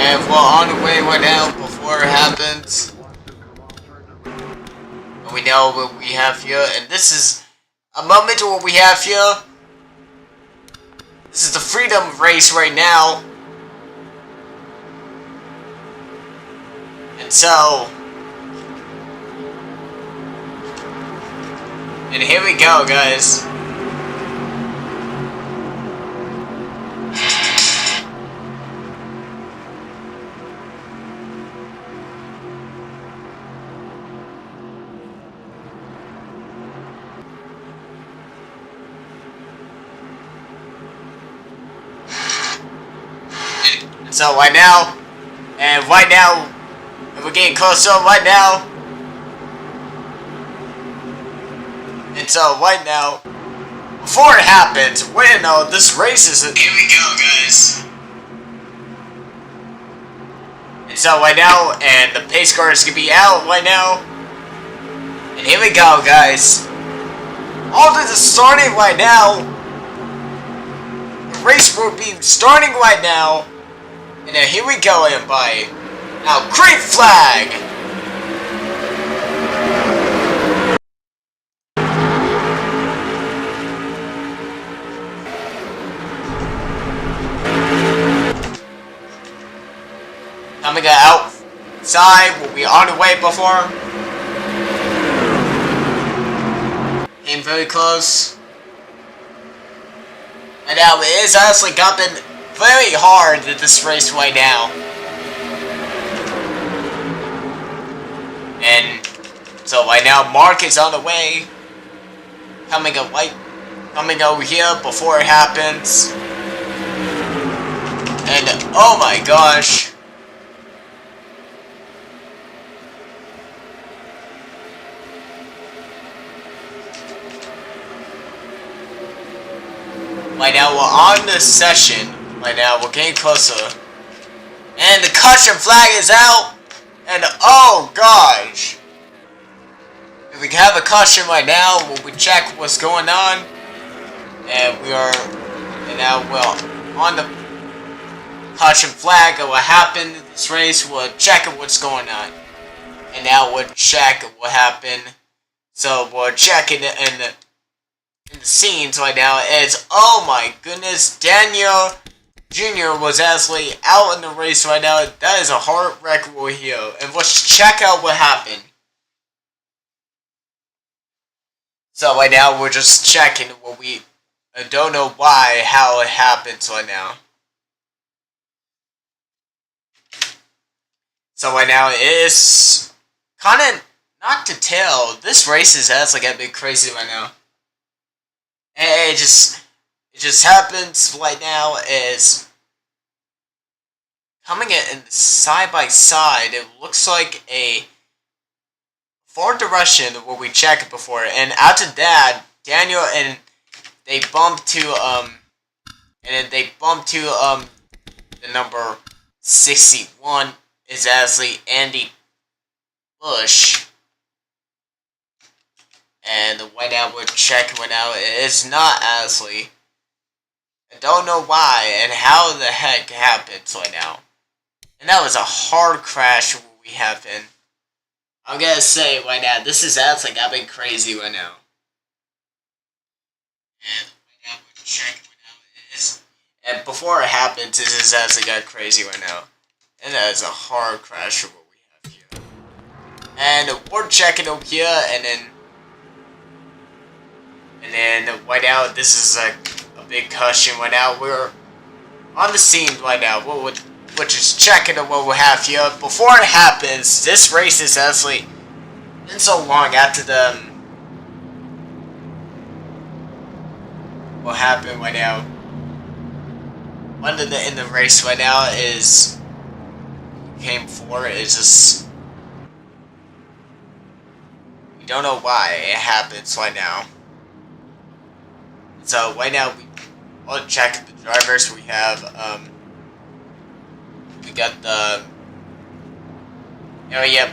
And we're on the way right now before it happens. And we know what we have here. And this is a moment of what we have here. This is the freedom race right now. And so... And here we go, guys. So right now, and we're getting closer right now. And so right now, before it happens, wait, no, this race is. Here we go, guys. And so right now, and the pace car is gonna be out right now. And here we go, guys. All this is starting right now. The race will be starting right now. And now here we go, everybody. Now, green flag! Coming outside, we'll be on the way before. Came very close. And now it is honestly gotten very hard at this race right now. And so right now Mark is on the way. Coming over here before it happens. And oh my gosh. Right now we're on this session. Right now, we're getting closer. And the caution flag is out! And oh gosh! If we have a caution right now, we'll check what's going on. And now we're on the caution flag of what happened in this race. We're checking what's going on. And now we'll check what happened. So we're checking in the scenes right now. It's, oh my goodness, Daniel Jr. was actually out in the race right now. That is a hard record here. And let's check out what happened. So right now we're just checking what we don't know how it happens right now. So right now it is kind of not to tell. This race is actually getting a bit crazy right now. And it just happens right now is coming in side by side. It looks like a forward direction where we checked it before, and after that, Daniel and they bumped to the number 61 is actually Andy Bush. And right now we're checking right now. It is not Asley. I don't know why and how the heck happened right now. And that was a hard crash we have in. I'm gonna say right now, this is actually got been crazy right now. And right now we're checking right now. It is. And before it happens, this is actually got crazy right now. And that is a hard crash what we have here. And we're checking over here, and then right now, this is a big caution right now. We're on the scene right now. We're just checking what we have here. Before it happens, this race is actually been so long after the what happened right now. One in the race right now is came for is just we don't know why it happens right now. So right now we'll check the drivers. We have we got the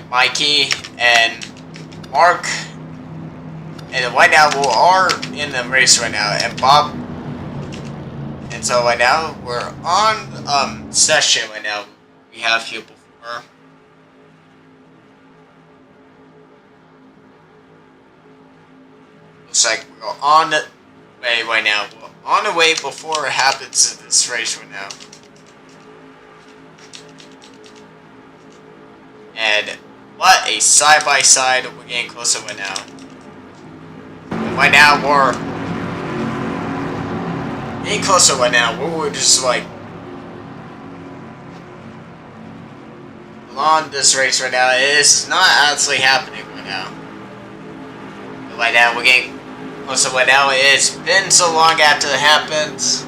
Mikey and Mark, and right now we are in the race right now, and Bob. And so right now we're on session right now. We we have here before. Looks like we're on the way right now. We're on the way before it happens in this race right now. And what a side-by-side, we're getting closer right now. And right now we're getting closer right now. We're just like on this race right now. It is not actually happening right now. But right now we're getting closer right now. It's been so long after it happens.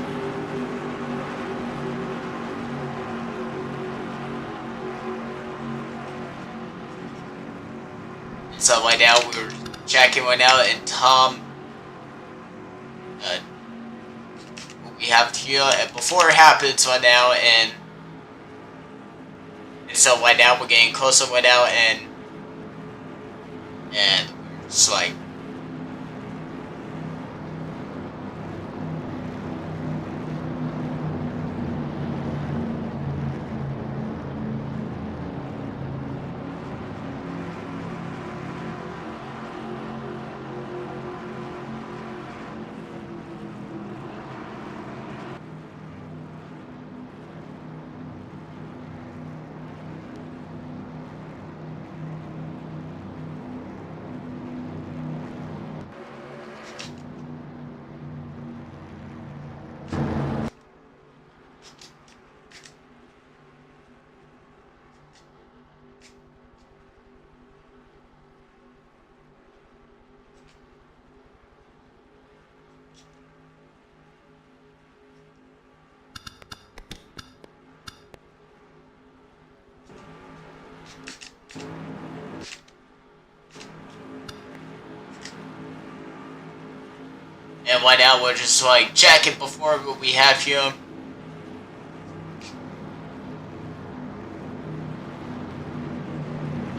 So right now we're checking right now, and Tom, what we have here, and before it happens right now, and so right now we're getting closer right now, and we're just like. And right now we're just like checking before what we have here.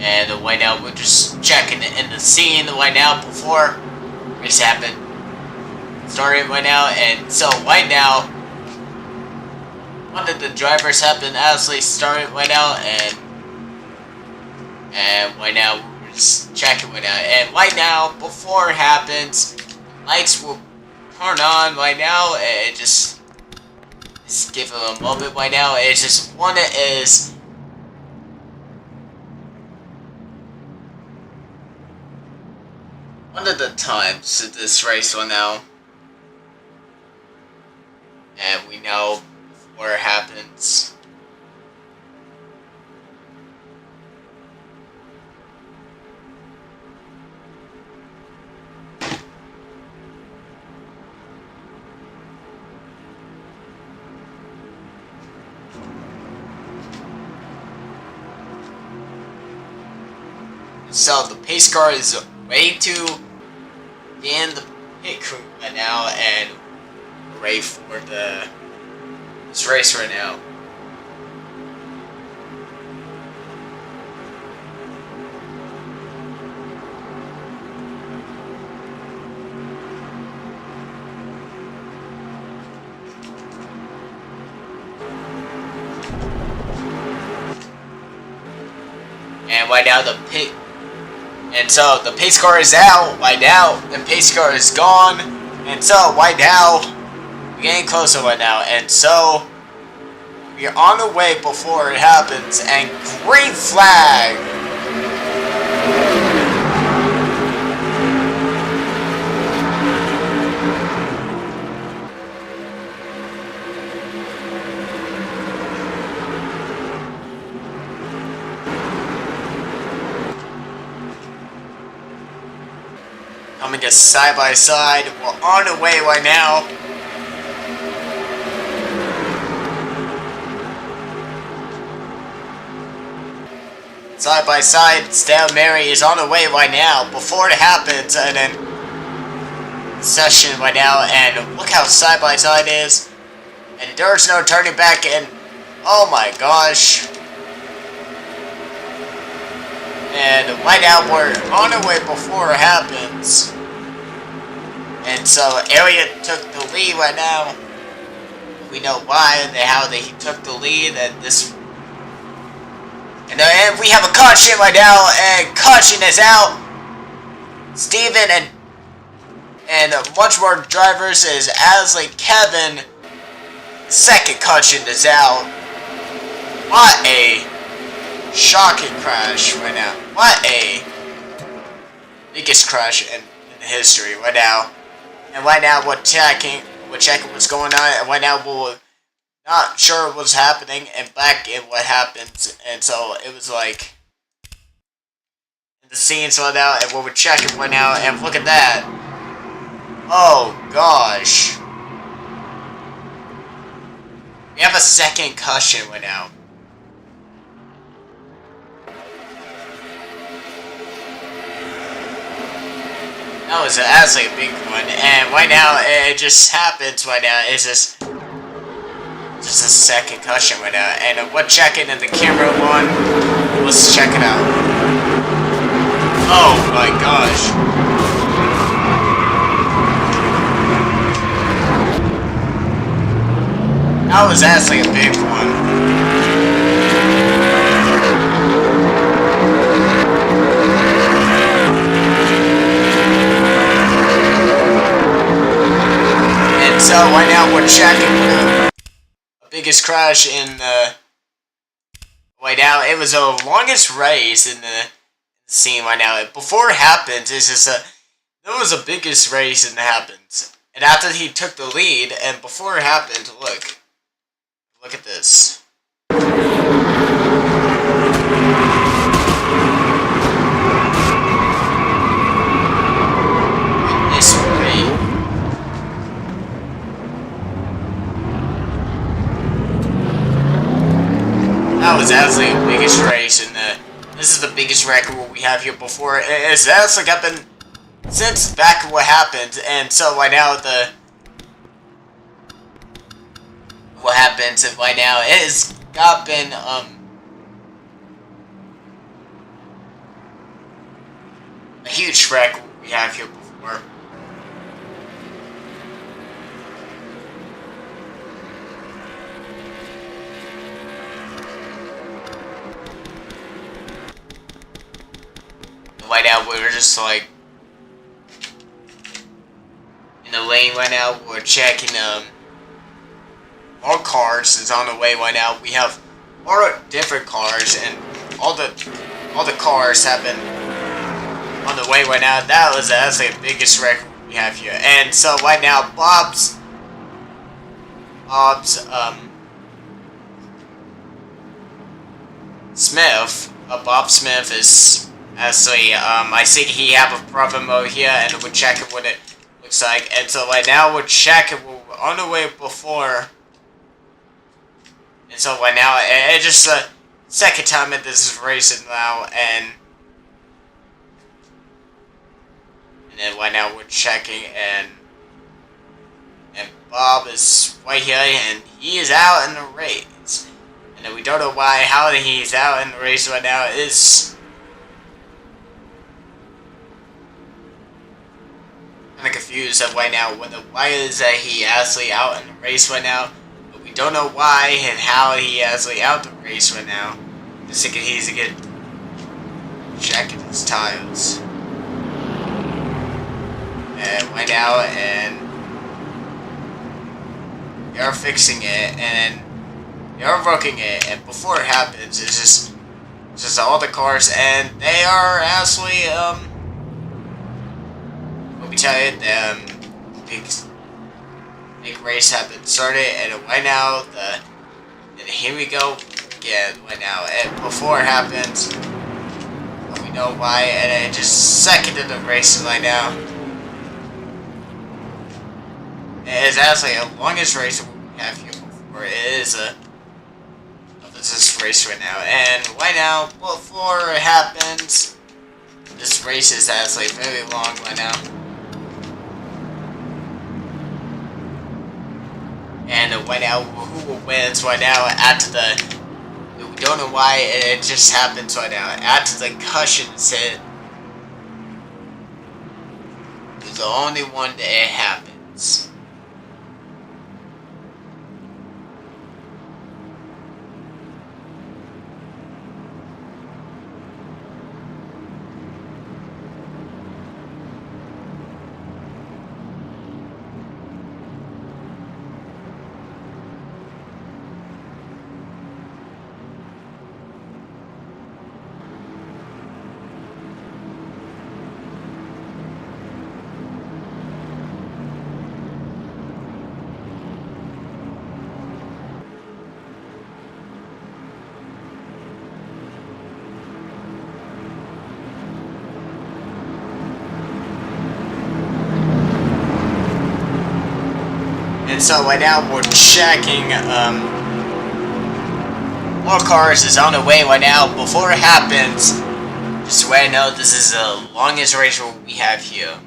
And right now we're just checking in the scene right now before this happened. Starting right now, and so right now one of the drivers have been actually started right now, and right now we're just checking right now. And right now, before it happens, lights will turn on right now, and just give it a moment right now. It's just one is one of the times in this race right now, and we know before it happens. So the pace car is ready to be in the pit crew right now, and we're ready for this race right now. And right now the pit. And so the pace car is out right now. The pace car is gone. And so right now we're getting closer right now. And so we're on the way before it happens. And green flag. Coming just side by side. We're on the way right now. Side by side, Stale Mary is on the way right now before it happens, and then session right now, and look how side by side is, and there's no turning back, and oh my gosh. And right now we're on the way before it happens. And so Elliot took the lead right now. We know why and how he took the lead, and this And then we have a caution right now, and caution is out. Steven and much more drivers is Asley, Kevin. Second caution is out. What a shocking crash right now. What a biggest crash in history right now. And right now we're checking what's going on, and right now we're not sure what's happening and back in what happens. And so it was like the scenes right now, and we're checking right now, and look at that. Oh gosh. We have a second caution right now. That was actually a big one, and right now it just happens right now. It's just a second caution right now, and we're checking in the camera one. Let's check it out. Oh my gosh. That was actually a big one. And so right now we're checking the biggest crash in the... Right now, it was the longest race in the scene right now. Before it happens, it's just that was the biggest race and it happens. And after he took the lead, and before it happened, look at this. This way. That was actually the biggest race, and this is the biggest record we have here before. It's actually happened since back what happened, and so right now what happens, and right now it has not been a huge wreck we have here before. Right now we're just like in the lane right now. We're checking more cars is on the way right now. We have more different cars, and all the cars have been on the way right now. That was actually the biggest record we have here. And so right now Bob Smith is actually I think he have a problem over here, and we're checking what it looks like. And so right now we're checking, we're on the way before. And so right now, it's just the second time that this is racing now, and then right now we're checking, and Bob is right here, and he is out in the race. And then we don't know how he's out in the race right now. Is kind of confused right now why is that he actually out in the race right now. We don't know why and how he actually out the race right now. Just thinking he's a good checking his tires. And right now, and they're fixing it, and they're working it, and before it happens, it's just all the cars, and they are actually let me tell you, big race has been started, and right now and here we go again right now. And before it happens, we know why, and it just second in the race right now. It's actually the longest race we have here before. It is this race right now, and right now before it happens, this race is actually very long right now. And right now, who wins right now after we don't know why it just happens right now. After the cushion is hit, is the only one that it happens. so right now we're checking, more cars is on the way right now. Before it happens, just so I know, this is the longest race we have here.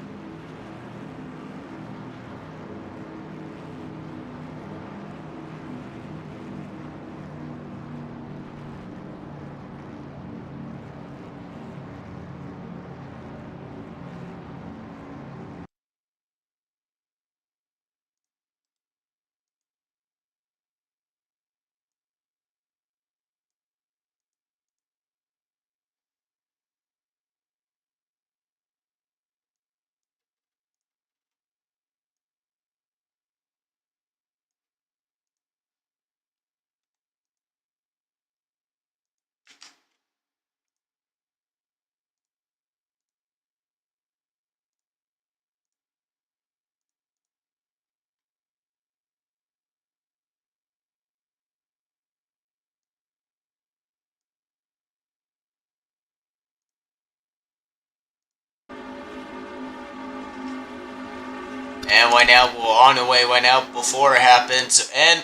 And right now we're on the way right now before it happens, and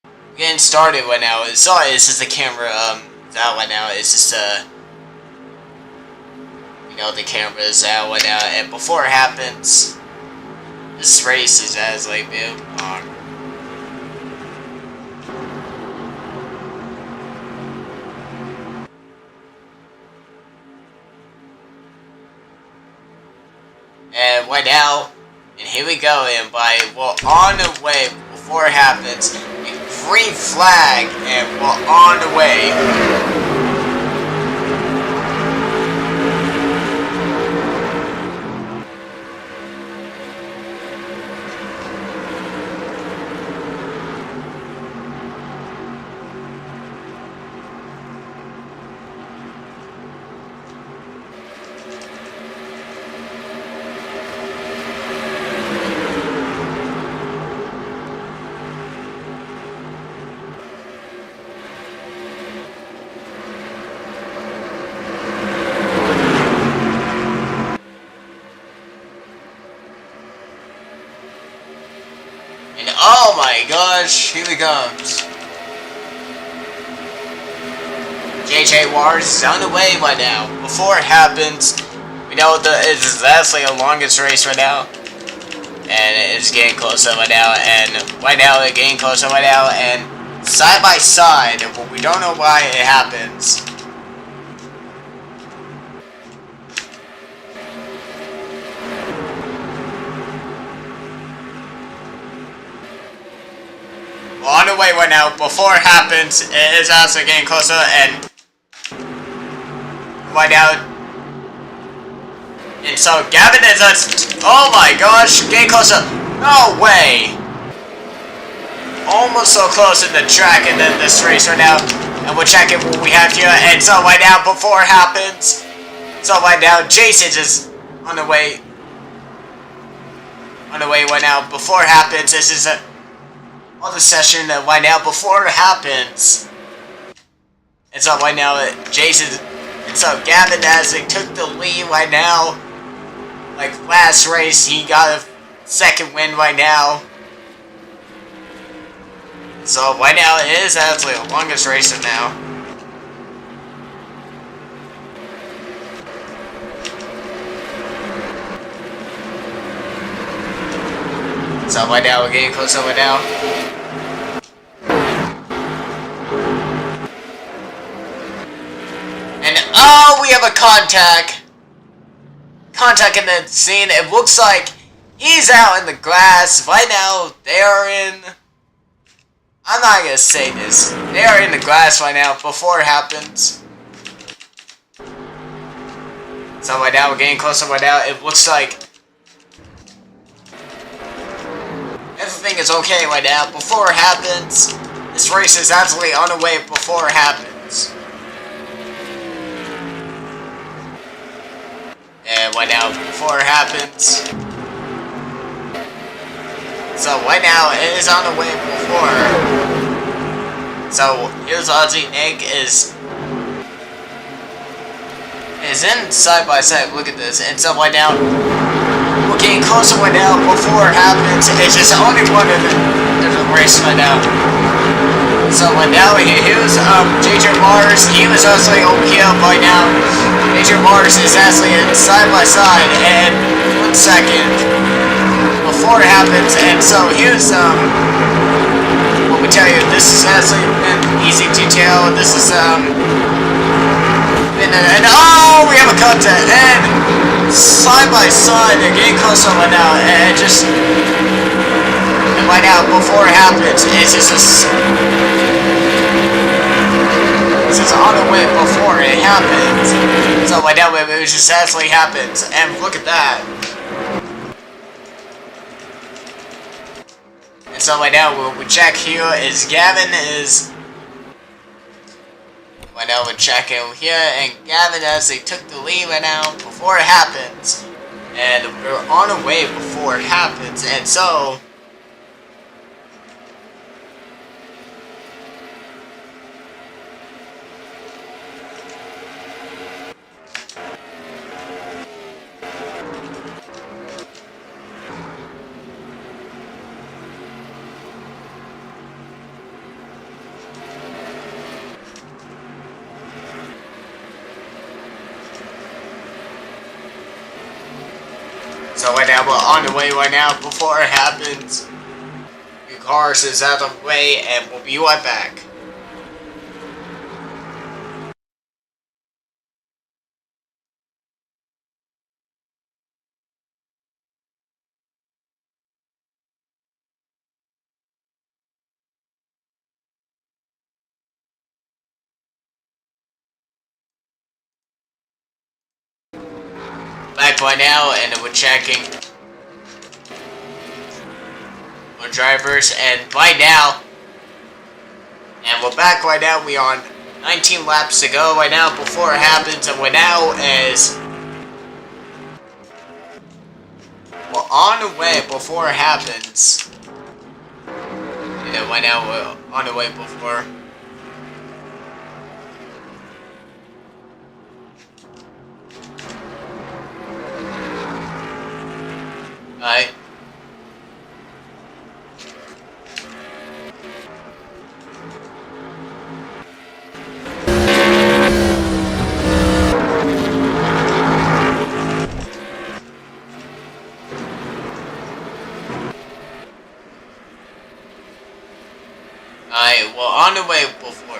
we're getting started right now. Sorry, it's just the camera out right now. It's just the camera is out right now, and before it happens, this race is as like bit long. And right now, and here we go, and we're on the way before it happens. Green flag, and we're on the way. Oh my gosh, here he comes. JJ Wars is on the way right now. Before it happens, we know it's actually the longest race right now. And it's getting closer right now, and right now it's getting closer right now, and side by side, but we don't know why it happens. On the way right now, before it happens, it is also getting closer, and right now, and so Gavin is oh my gosh, getting closer, no way, almost so close in the track in this race right now, and we're checking what we have here, and so right now, before it happens, so right now, Jason is on the way right now, before it happens, this is other session right now before it happens. And so right now Jason and so Gavin as they took the lead right now. Like last race he got a second win right now. So right now it is actually the longest race right now. So right now we're getting closer right now. And oh, we have a contact in the scene. It looks like he's out in the grass right now. They are in, I'm not gonna say this, they are in the grass right now before it happens. So right now we're getting closer right now. It looks like everything is okay right now before it happens. This race is absolutely on the way before it happens. And right now, before it happens. So right now, it is on the way before. So here's Ozzy. Nick is in side by side. Look at this. And so right now, we're getting closer right now before it happens. It's just only one of the race right now. So right now here's JJ Mars. He was actually over here right now. JJ Mars is actually side by side. And 1 second before it happens. And so here's let me tell you, this is actually an easy detail. This is and oh, we have a contact, and side by side, they're getting closer right now, and just right now before it happens, it's just this is on the way before it happens. So right now, it just actually happens, and look at that. And so right now, what we check here is Gavin is. Right now we're checking over here, and Gavin actually took the lead right now before it happens. And we're on our way before it happens, and so right now we're on the way right now before it happens. Your cars is out of the way, and we'll be right back. Back right now, and we're checking our drivers, and right now, and we're back right now. We are on 19 laps to go right now before it happens, and we're now we're on the way before it happens. And right now we're on the way before. Alright. Alright, well, on the way before.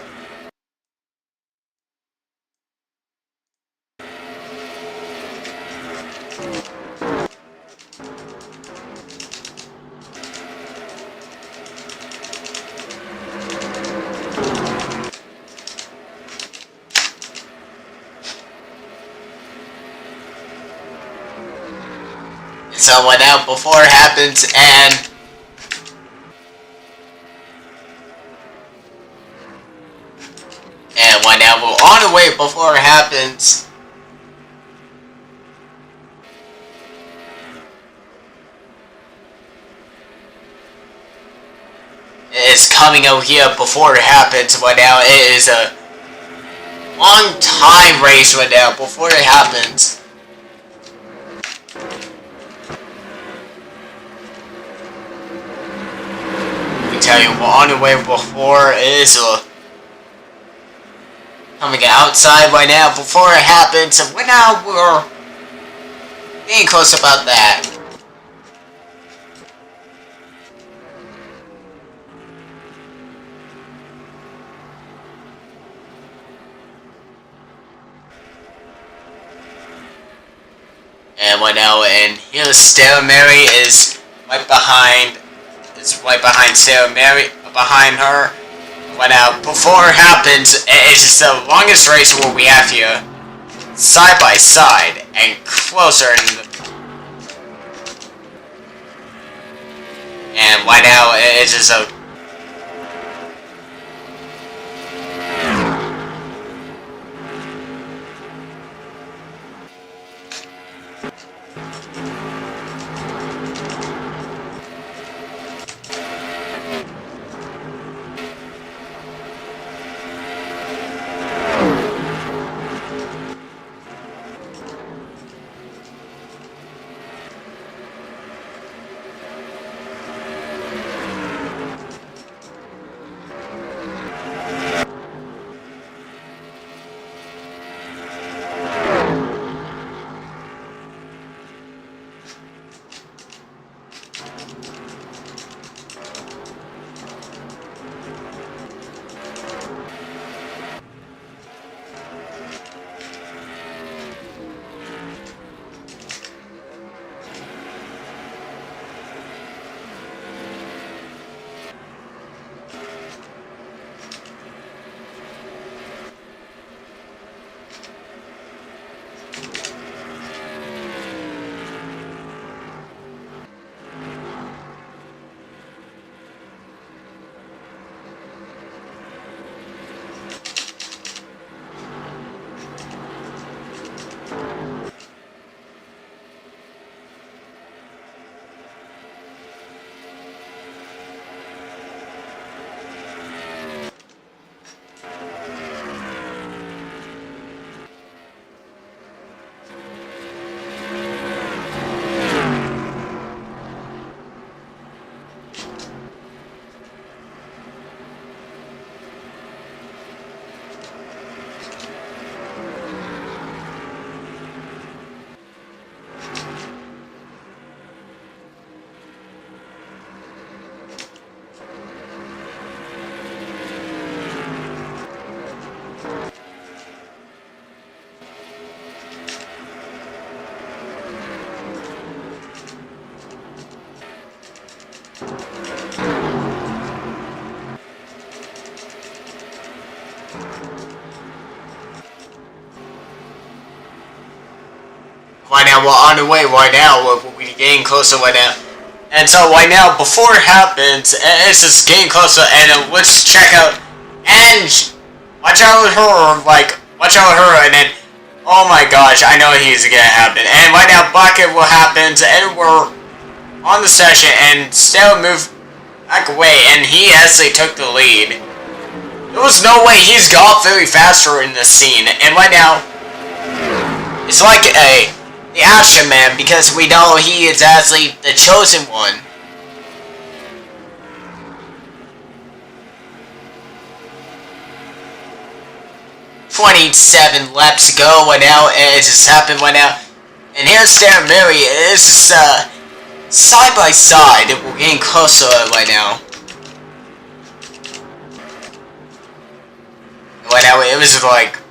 So right now before it happens, and right now we're on the way before it happens. It's coming out here before it happens right now. It is a long time race right now before it happens. Tell you, we're on the way before it is coming outside right now before it happens, and right now we're getting close about that. And right now, and here's Sarah Mary is right behind. It's right behind Sarah Mary, behind her. Right now, before it happens, it's just the longest race what we have here, side by side and closer. And right now, it's just a. Right now, we're on the way right now. We're getting closer right now. And so right now, before it happens, it's just getting closer, and let's check out, and watch out with her, watch out with her, and then, oh my gosh, I know he's gonna happen. And right now, bucket will happen, and we're on the session, and still move back away, and he actually took the lead. There was no way he's got very faster in this scene, and right now, it's like the Action Man, because we know he is actually the chosen one. "27 laps to go right now, and it just happened right now. And here's Darren Murray. It's just side by side. We're getting closer right now. Right now, it was like.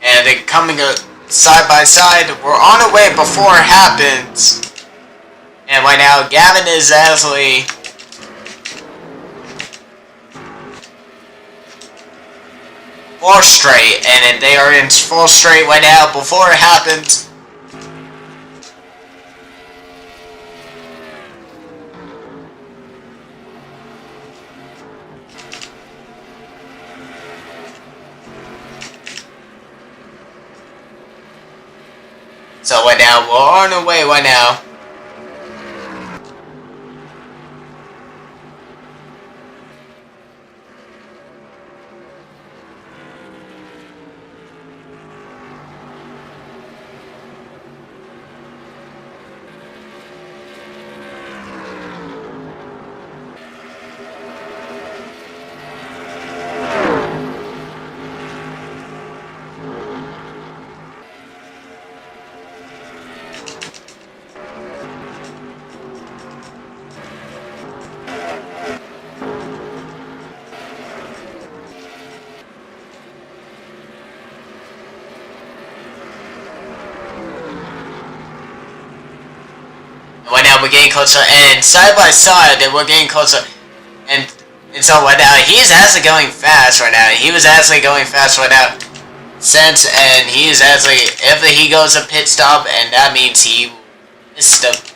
And they're coming side by side. We're on our way before it happens. And right now, Gavin is actually four straight, and they are in full straight right now before it happens. So right now, we're on our way right now. Right now we're getting closer, and side by side we're getting closer, and so right now he's actually going fast right now. He was actually going fast right now, and he is actually, if he goes a pit stop, and that means he missed the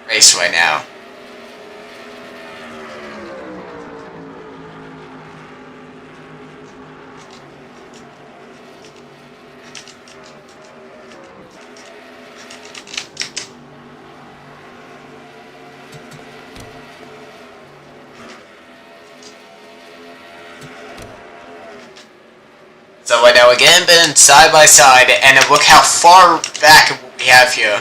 race right now. So right now, again, been side by side, and look how far back we have here.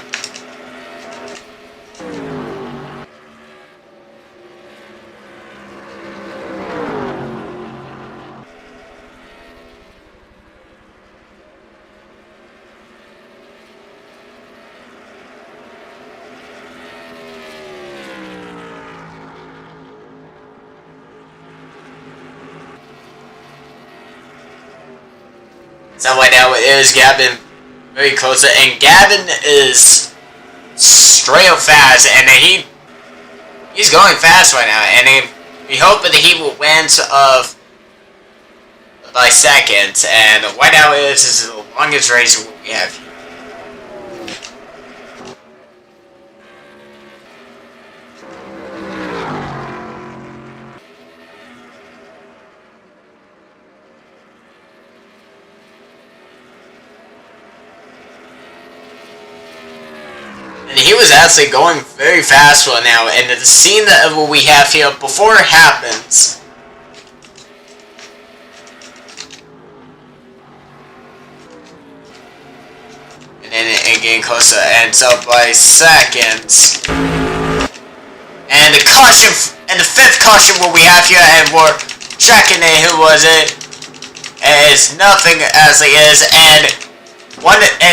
So right now it is Gavin very close, and Gavin is straight up fast, and he's going fast right now, and we hope that he will win by seconds, and right now this is the longest race we have here. And he was actually going very fast right now, and the scene that we have here before it happens. and getting closer, and so by seconds. And the caution, and the fifth caution what we have here, and we're checking it, who was it? Is nothing as it is, and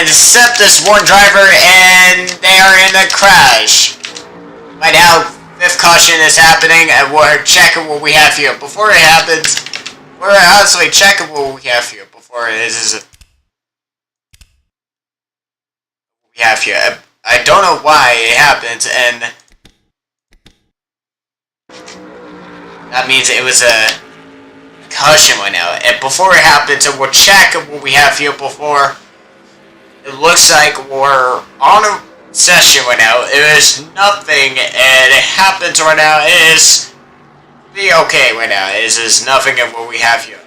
except this one driver, and they are in a crash. Right now, fifth caution is happening, and we're checking what we have here. Before it happens, we're honestly checking what we have here. Before it is we have here. I don't know why it happens, and that means it was a caution right now. And before it happens, and we're checking what we have here before. It looks like we're on a session right now. It is nothing, and it happens right now. It is be okay right now. It is nothing of what we have here.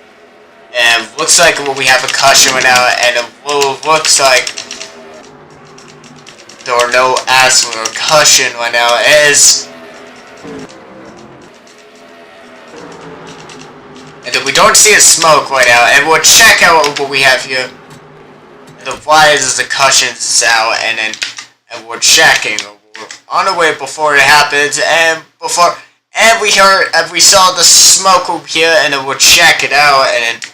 And it looks like we have a caution right now, and it looks like there are no accident or caution right now. And we don't see a smoke right now, and we'll check out what we have here. And why is the cautions out, and we're checking. We're on the way before it happens, and we saw the smoke over here, and then we'll check it out, and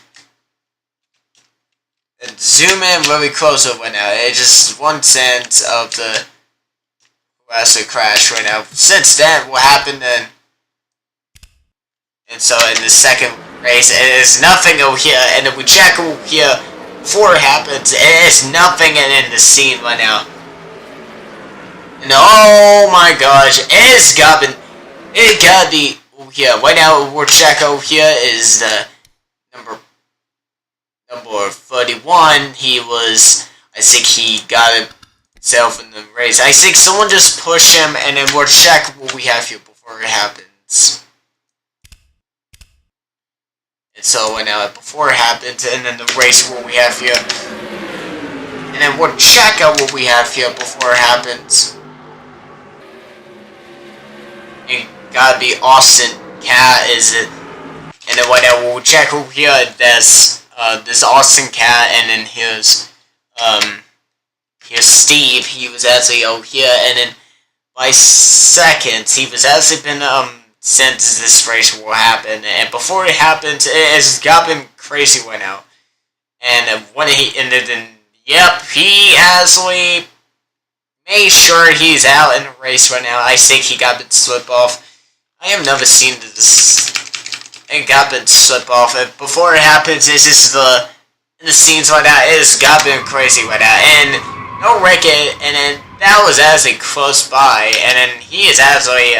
zoom in really close right now. It's just 1 sense of the actually crash right now. Since then, what happened then? And so in the second race, it is nothing over here, and then we check over here before it happens. It is nothing in the scene right now. And oh my gosh, it gotta be over here. Right now, we're checking over here is the number 31. He was, I think he got himself in the race. I think someone just pushed him, and then we'll check what we have here before it happens. And so now before it happens, and then the race what we have here, and then we'll check out what we have here before it happens. It gotta be Austin Cat, is it? And then right now we'll check over here. This Austin Cat, and then here's Steve. He was actually over here, and then by seconds he was actually been since this race will happen, and before it happens, it has got been crazy right now. And when he ended, and yep, he actually made sure he's out in the race right now. I think he got been slip off. I have never seen this. It got been slip off. And before it happens, it's just in the scenes right now. It has got been crazy right now, and no wreck it. And then that was actually close by, and then he is actually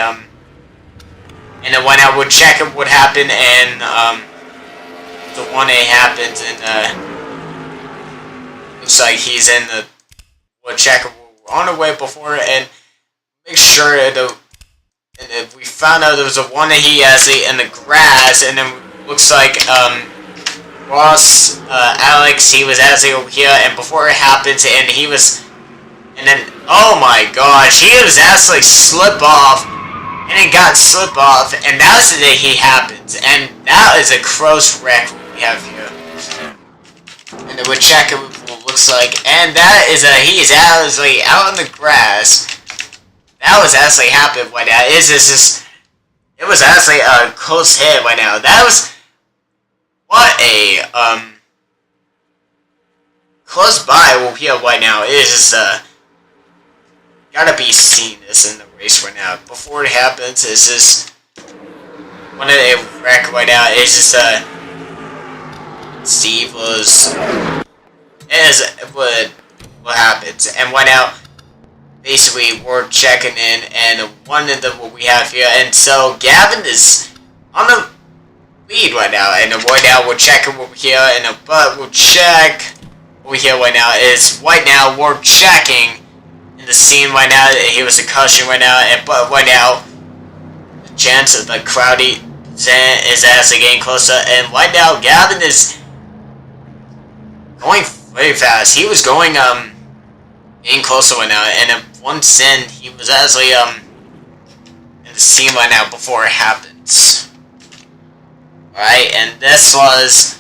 and then when I would check what happened, and the one that happens, and looks like he's in the we'll check on the way before, and make sure that and we found out there was a one that he actually in the grass, and then looks like Ross Alex, he was actually over here, and before it happens, and he was, and then oh my gosh, he was actually slip off. And it got slip off, and that's the day he happens, and that is a close wreck we have here. And then we'll check what it looks like, and that is he is actually out in the grass. That was actually happened right now. It was actually a close hit right now. That was what a close by over here right now. It is gotta be seen this in the race right now. Before it happens, it's just one of the wreck right now. It's just Steve was is what happens, and right now basically we're checking in, and one of the what we have here, and so Gavin is on the lead right now, and right now we're checking over here, and but we'll check over here right now is right now we're checking. In the scene right now, he was a caution right now, but right now, the chance of the crowdy is actually getting closer, and right now, Gavin is going very fast. He was going getting closer right now, and at one sin, he was actually in the scene right now before it happens. Alright, and this was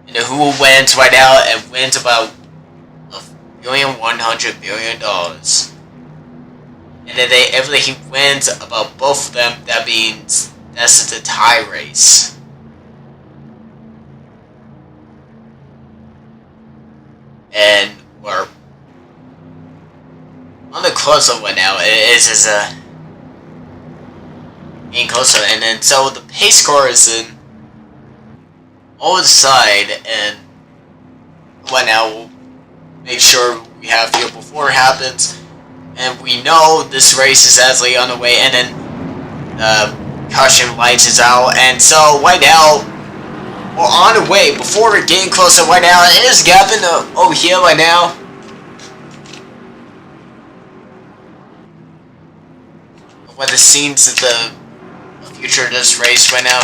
who wins right now, and wins about. $100 billion. And then if he wins about both of them, that means that's the tie race. And we're on the closer one now. It is a getting closer, and then so the pace car is in over the side, and right now we'll make sure we have here before it happens. And we know this race is actually on the way, and then the caution lights is out, and so right now we're on the way. Before we're getting closer right now, is Gavin over here right now? What the scenes of the future of this race right now?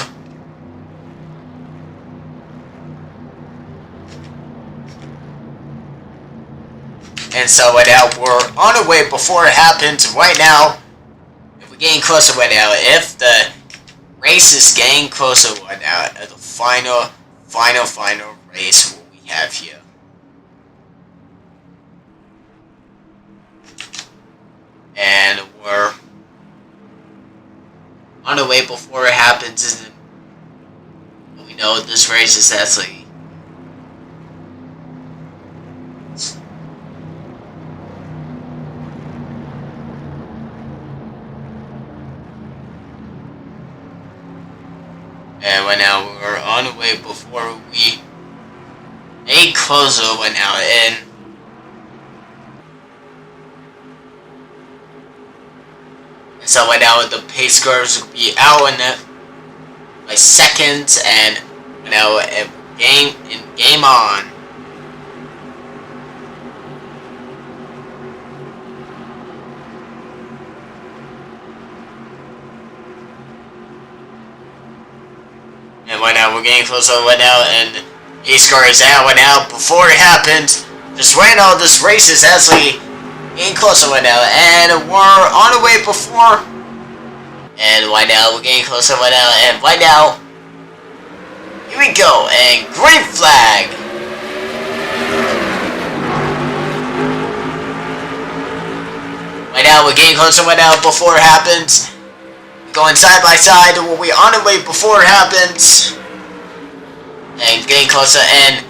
And so right now we're on the way before it happens right now. If we're getting closer right now, if the race is getting closer right now at the final race what we have here. And we're on the way before it happens, and we know this race is actually and right now we're on the way before we a closer right now, and so right now the pace cars will be out in it by seconds, and now game on. And right now we're getting closer right now, and pace car is out right now before it happens. Just right now this race is actually getting closer right now, and we're on the way before. And right now we're getting closer right now, and right now, here we go, and green flag. Right now we're getting closer right now before it happens. We're going side by side, we'll be on the way before it happens. And getting closer, and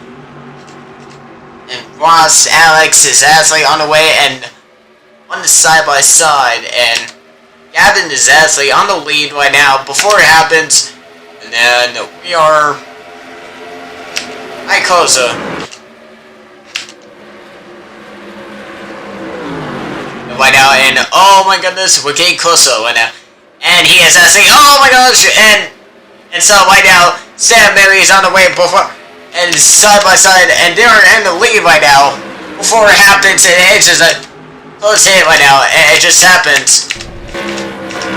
Ross, Alex is actually on the way, and on the side by side, and Gavin is actually on the lead right now before it happens, and then we are right closer. And right now, and oh my goodness, we're getting closer right now, and he is actually, oh my gosh, and so right now, Sam Mary is on the way before, and side by side, and they're in the lead right now before it happens, and it's just a close hit right now, and it just happens.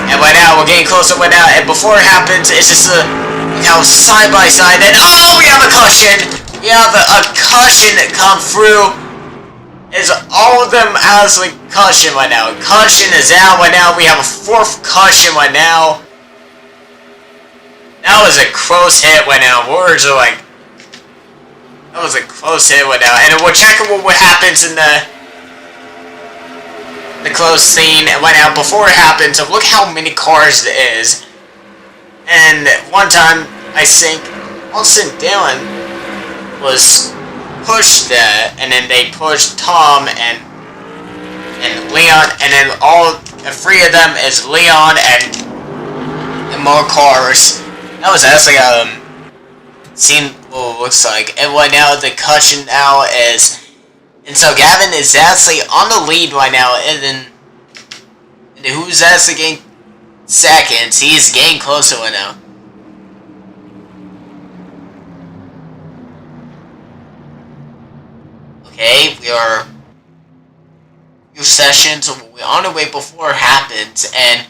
And right now we're getting closer right now, and before it happens, it's just a side by side, and oh, we have a caution. We have a caution that come through. It's all of them actually caution right now. Caution is out right now. We have a fourth caution right now. That was a close hit right now. Words are like, that was a close hit right now. And we're checking what happens in the close scene right now before it happens. So look how many cars there is. And one time, I think, Austin Dillon was pushed there, and then they pushed Tom and Leon, and then all three of them is Leon and more cars. That was actually seen what it looks like. And right now the caution now is, and so Gavin is actually on the lead right now, and then who's actually getting seconds? He's getting closer right now. Okay, we are a few sessions, we're on the way before it happens, and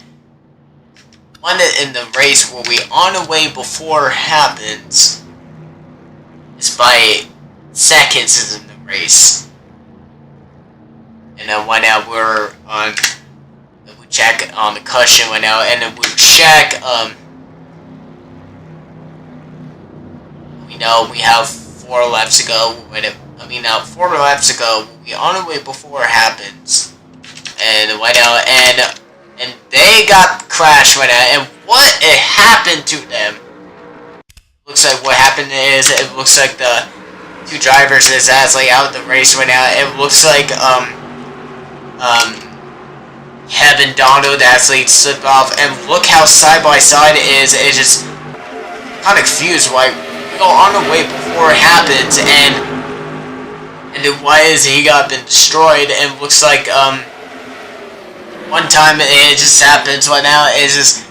one in the race where we on the way before it happens is by seconds is in the race. And then right now we're on, we check on the caution right now, and then we check, we know we have 4 laps to go, 4 laps ago, we on the way before it happens, and went out, and they got crashed right now, and what it happened to them? Looks like what happened is, it looks like the two drivers is actually out of the race right now. It looks like, Kevin Donald actually slipped off, and look how side by side it is. It's just kind of confused why we go on the way before it happens, and then why is he got been destroyed, and looks like, one time it just happens right now, it's just,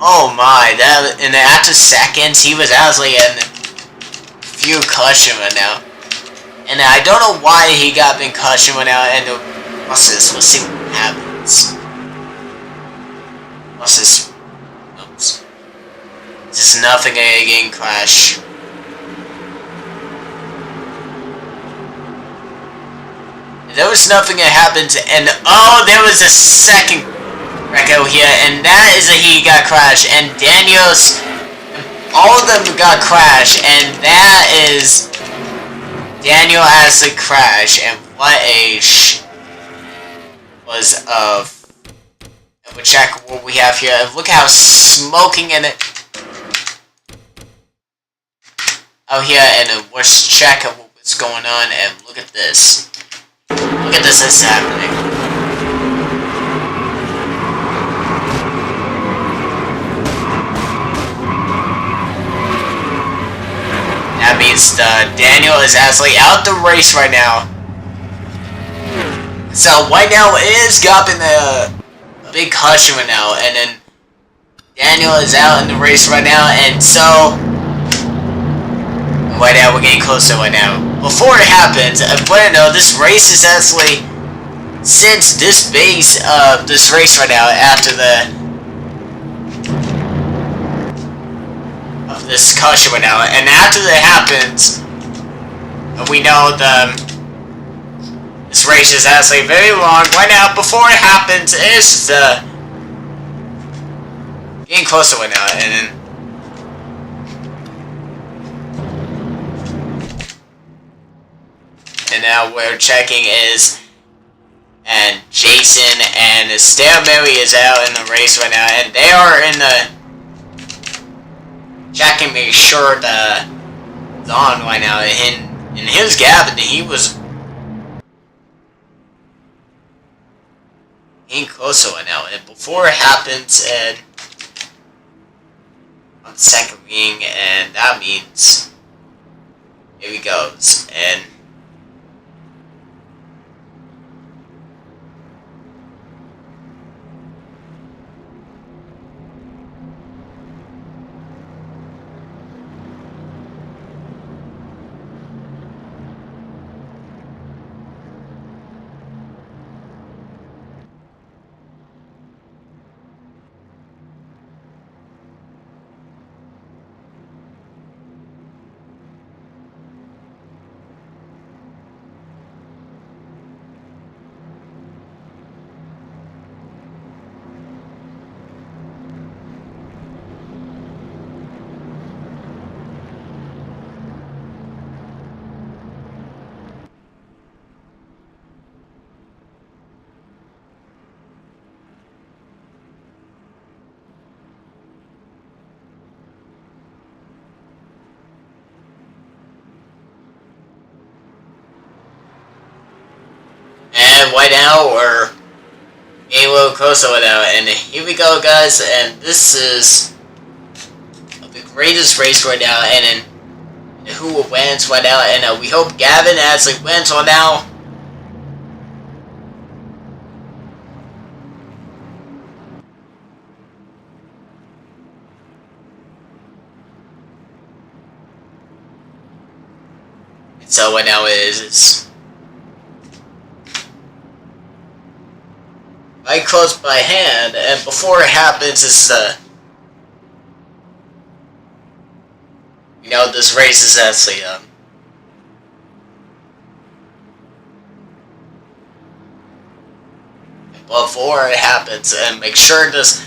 oh my, that, and after seconds, he was actually in few caution right now. And I don't know why he got been caution right now, and the process, let's see what happens. Process, oops. This is nothing again, crash. There was nothing that happened, and oh, there was a second wreck out here, and that is that he got crashed, and Daniel's, all of them got crashed, and that is Daniel actually crashed, and what a was of. And we'll check what we have here. Look how smoking in it out here, and let's check what's going on, and look at this. Look at this that's happening. That means Daniel is actually out the race right now. So right now is dropping a big caution right now, and then Daniel is out in the race right now, and so right now we're getting closer right now. Before it happens, I want to know this race is actually, since this base of this race right now after this caution right now, and after that happens, we know this race is actually very long right now. Before it happens, it's getting closer right now, and then now we're checking is, and Jason and Estelle Mary is out in the race right now, and they are in the checking, make sure the it's on right now. In his cabin, he was in closer right now, and before it happens, and on the second ring, and that means here he goes, and right now we're getting a little closer right now, and here we go, guys, and this is the greatest race right now, and who will wins right now, and we hope Gavin actually wins right now. And so right now is right close by hand, and before it happens, it's you know, this race is actually before it happens, and make sure this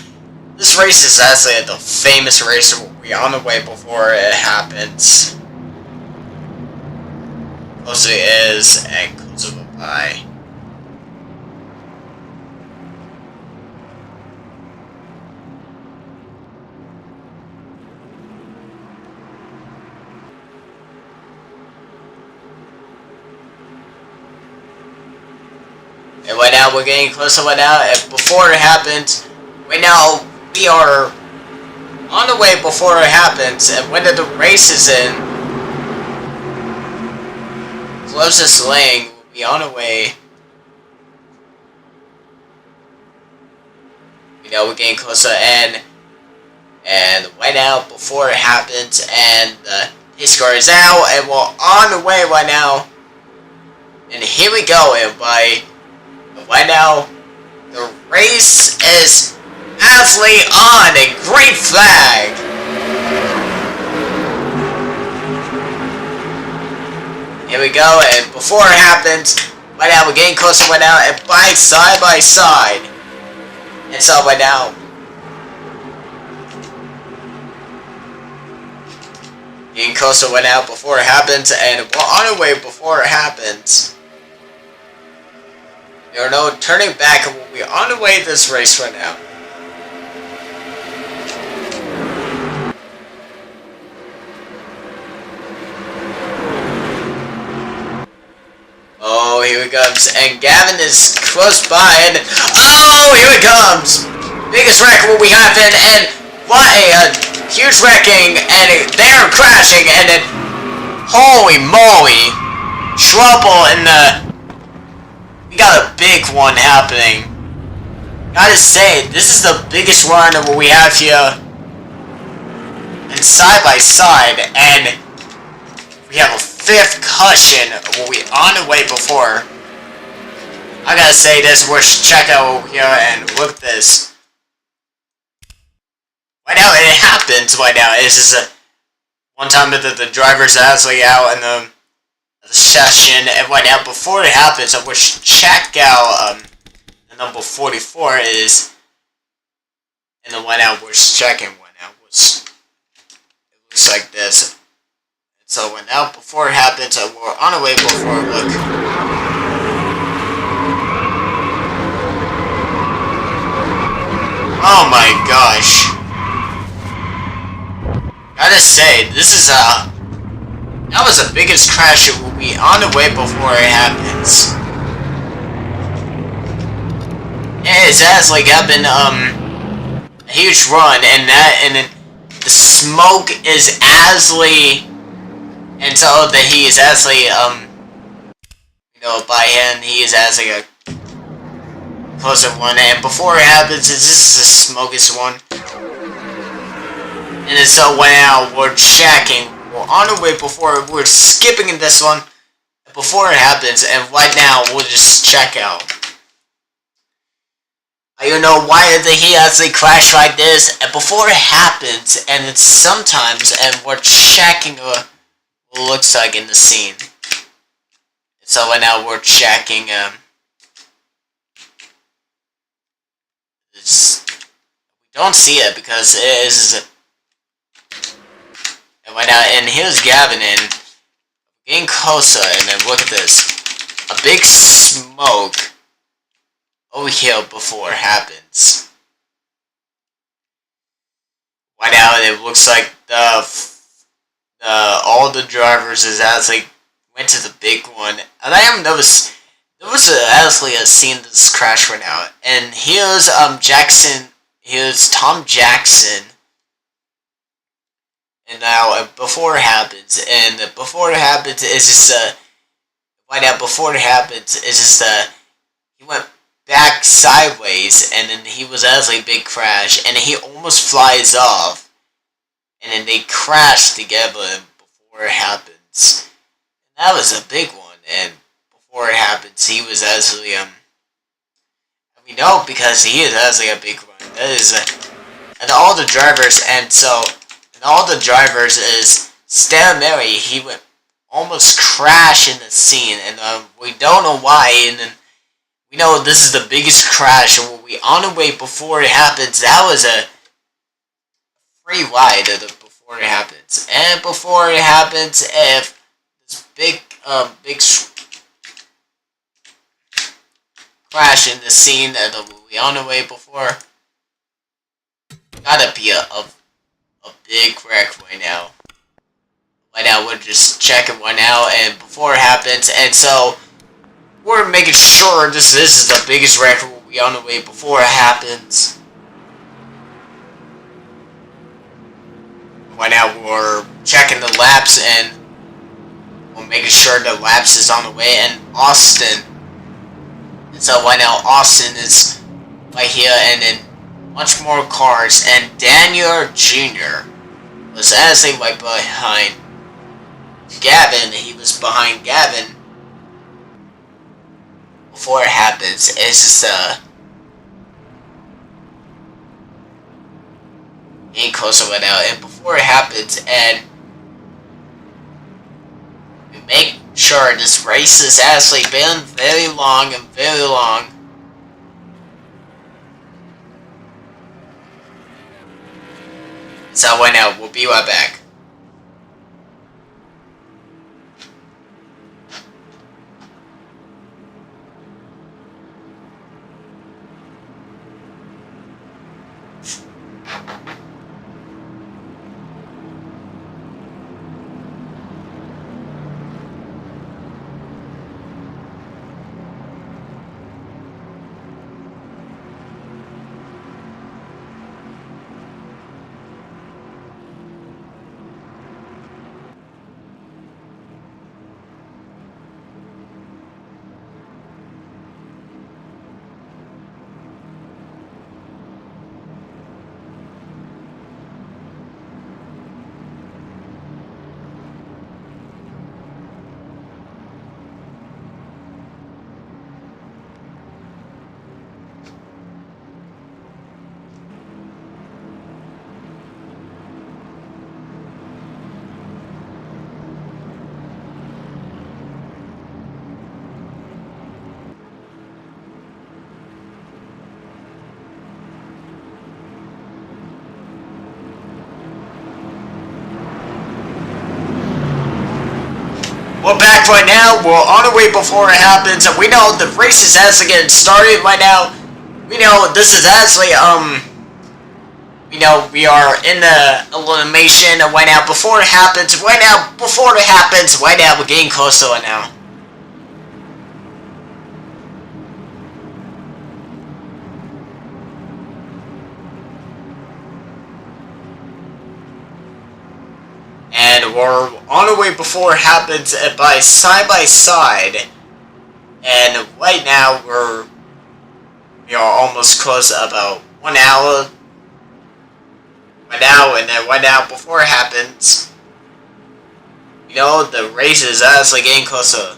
race is actually at the famous race we're on the way before it happens. closer it is and closer we'll buy. And right now we're getting closer right now, and before it happens, right now we are on the way before it happens, and when the race is in, closest lane will be on the way. You know, we're getting closer, and right now before it happens, and the pace car is out, and we're on the way right now. And here we go, and right now the race is absolutely on. A great flag. Here we go, and before it happens, right now we're getting closer right now, and bike side by side. And so right now, getting closer right now before it happens, and we're on our way before it happens. There are no turning back, and we'll be on the way to this race right now. Oh, here it comes, and Gavin is close by, and oh, here it comes! Biggest wreck will be happening, and what a huge wrecking, and they're crashing, and then holy moly, trouble in the. We got a big one happening. Gotta say, this is the biggest one that we have here, and side by side, and we have a fifth cushion. Will be on the way before. I gotta say this. We're check out over here and look at this. Right now it happens. Right now it's just a one time that the driver's actually out in the session, and right now before it happens, I wish check out the number 44 is, and the one out we're checking one out was. It looks like this. So when now before it happens, we're on our way before look. Oh my gosh. Gotta say, this is that was the biggest crash. It will be on the way before it happens. It's actually happened a huge run, and the smoke is actually. And so that he is actually, by hand, he is actually a closer one. And before it happens, this is the smokiest one. And then so when now we're checking, we're on our way before, we're skipping in this one before it happens, and right now we'll just check out. I don't know why did he actually crash like this, and before it happens, and it's sometimes, and we're checking looks like in the scene. So right now we're checking we don't see it because it is, and right now, and here's Gavin, and getting closer, and then look at this, a big smoke over here before it happens. Right now it looks like all the drivers is actually went to the big one, and I haven't noticed there was actually a scene this crash right now. And here's Jackson, here's Tom Jackson, and now before it happens, and before it happens is just right now before it happens is just he went back sideways, and then he was actually a big crash, and he almost flies off. And then they crash together before it happens. And that was a big one. And before it happens, he was actually, we know because he is actually a big one. That is, and all the drivers, and all the drivers is Stan Mary, he went almost crash in the scene. And we don't know why. And then we know this is the biggest crash. And we'll be on the way before it happens. That was a free ride before it happens. And before it happens, if this big big crash in the scene of the movie on the way before. Gotta be a big wreck right now. Right now we're just checking one out and before it happens, and so we're making sure this is the biggest wreck will be on the way before it happens. Right now we're checking the laps and we're making sure the laps is on the way, and Austin. And so right now Austin is right here, and then much more cars, and Daniel Jr. was actually right behind Gavin. He was behind Gavin before it happens. It's just getting closer right now, and before it happens, and we make sure this race has actually been very long and very long. So right now, we'll be right back. We're back right now. We're on the way before it happens, and we know the race is actually getting started right now. We know this is actually we know we are in the elimination right now. Before it happens, right now. Before it happens, right now. We're getting closer right now. And we're on the way before it happens by side. And right now we are almost close to about 1 hour. Right now, and then right now before it happens, you know, the race is actually getting closer.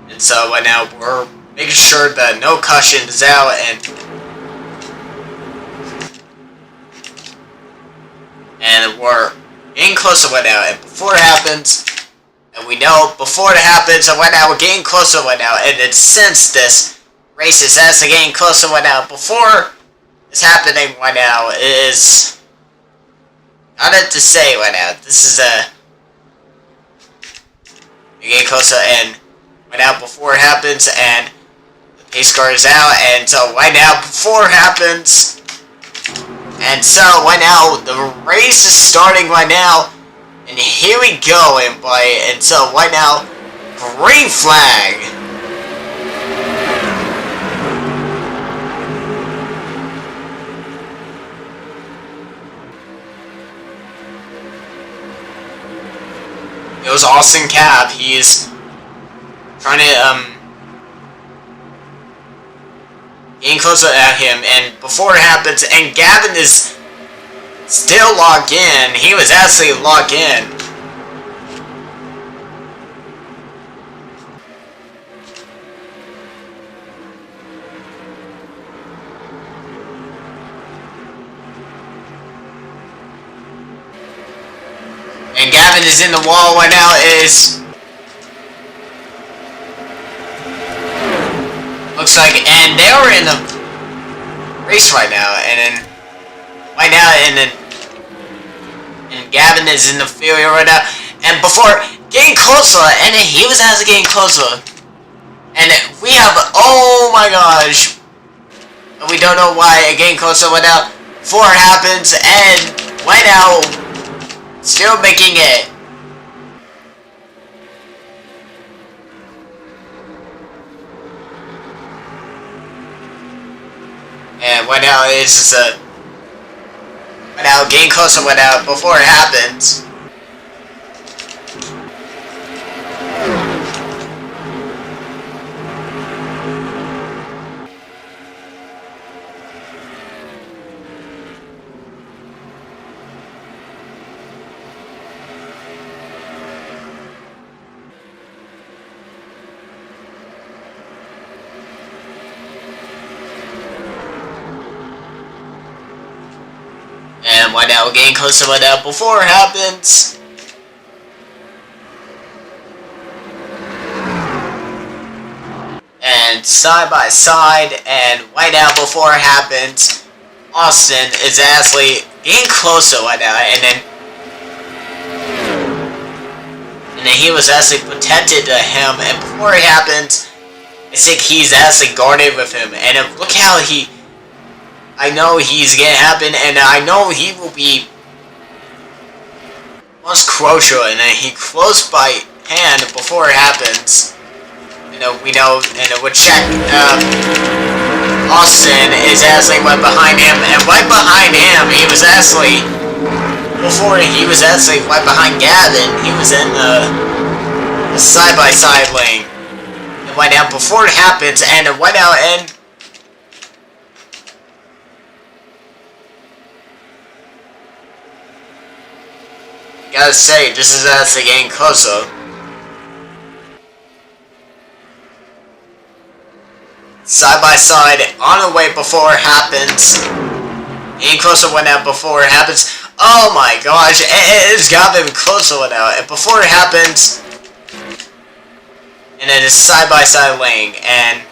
And so right now we're making sure that no caution is out, and we're getting closer right now. And before it happens, and we know before it happens, and right now we're getting closer right now. And then since this race is actually getting closer right now, before it's happening right now is not it to say right now. This is we're getting closer, and right now before it happens, and the pace car is out, and so right now before it happens, and so right now the race is starting right now, and here we go, and so right now, green flag. It was Austin Cab. He's trying to getting closer at him, and before it happens, and Gavin is still logged in. He was actually logged in. And Gavin Gavin is in the wall right now. Looks like, and they are in the race right now, and then right now, and Gavin is in the field right now, and before getting closer, and then he was actually getting closer, and we have, oh my gosh, we don't know why getting closer right now. Before it happens, and right now, still making it. And right now it's just right now getting closer right now before it happens. And right now, getting closer right now before it happens. And side by side, and right now before it happens, Austin is actually getting closer right now, and then he was actually protected to him, and before it happens, I think he's actually guarded with him, and look how I know he's gonna happen, and I know he will be much closer, and then he close by hand before it happens. We know, and we'll check. Austin is actually right behind him, and right behind him, he was actually right behind Gavin. He was in the side-by-side lane. And right now, before it happens, and right now, and gotta say, this is actually getting closer. Side by side, on the way before it happens. Getting closer right now before it happens. Oh my gosh, it's gotten closer right now. And before it happens, and then it's side by side lane. And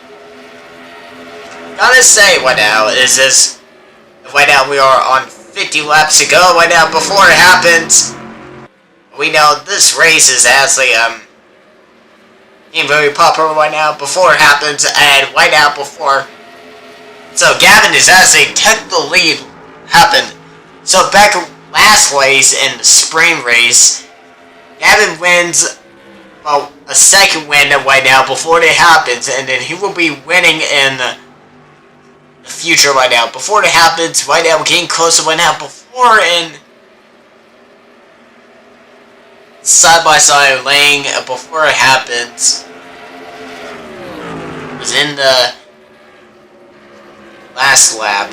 gotta say right now, is this right now we are on 50 laps to go right now before it happens. We know this race is actually being very popular right now before it happens, and right now before. So Gavin is actually took the lead happened. So back last race in the spring race, Gavin wins a second win right now before it happens, and then he will be winning in the future right now. Before it happens, right now we're getting closer right now before in side-by-side lane before it happens. It was in the last lap.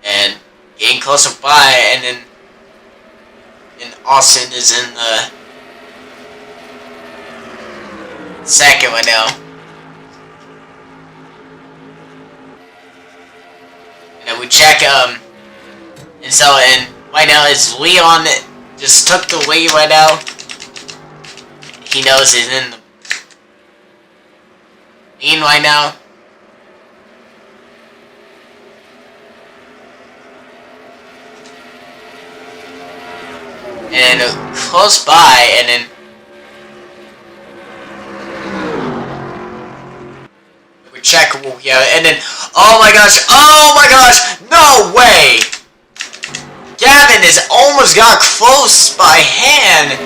And getting closer by, and then Austin is in the second right now. And then we check, and so, and right now, it's Leon that just took the lead right now. He knows he's in the lead right now. And close by, and then we check, yeah, and then, oh my gosh, no way! Gavin is almost got close by hand.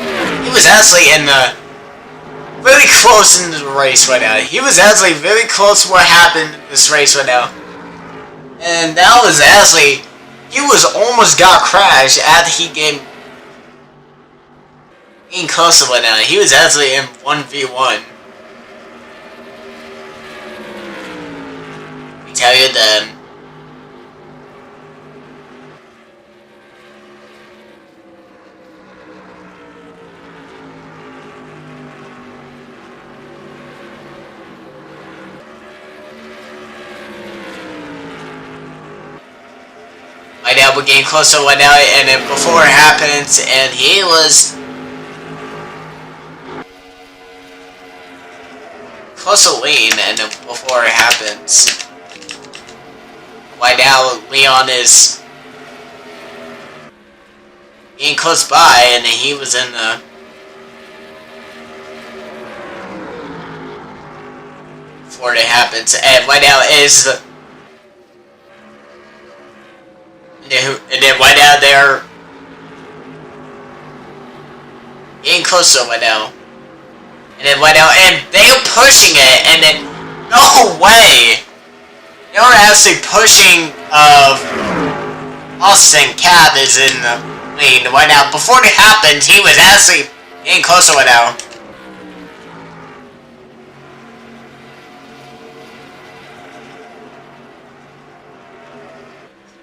He was actually in the really close in the race right now. He was actually very close to what happened in this race right now. And that was actually, he was almost got crashed after he getting closer right now. He was actually in 1v1. I tell you that. Right now, now we're getting closer right now, and then before it happens, and he was close to lean, and then before it happens, right now Leon is getting close by, and then he was in the before it happens, and right now is the and then right now they're getting closer right now. And then right now, and they're pushing it, and then, no way! They were actually pushing, Austin Cav is in the lead right now. Before it happened, he was actually getting closer right now.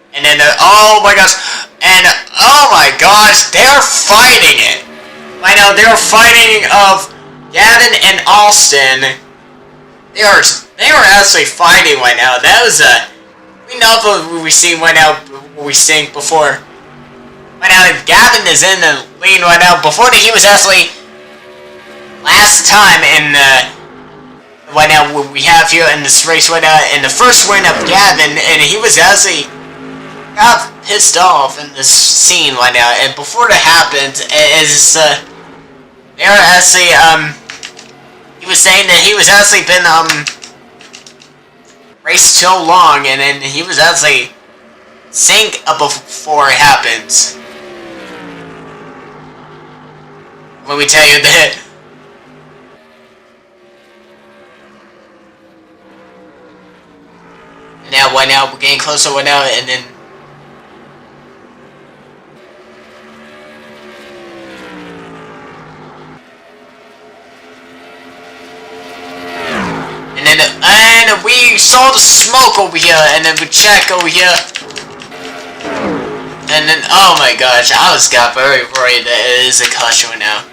And then, oh my gosh, and oh my gosh, they're fighting it! Right now, they're fighting of Gavin and Austin. They are actually fighting right now. That was we know what we've seen right now, what we seen before. Right now, Gavin is in the lead right now. Before that, he was actually last time in right now we have here in this race right now, in the first win of Gavin, and he was actually got pissed off in this scene right now. And before that happened, is they are actually he was saying that he was actually been raced so long, and then he was actually sink up before it happens. Let me tell you that. Now, right now, we're getting closer right now, and then and we saw the smoke over here, and then we check over here, and then, oh my gosh, I got very worried that it is a caution right now.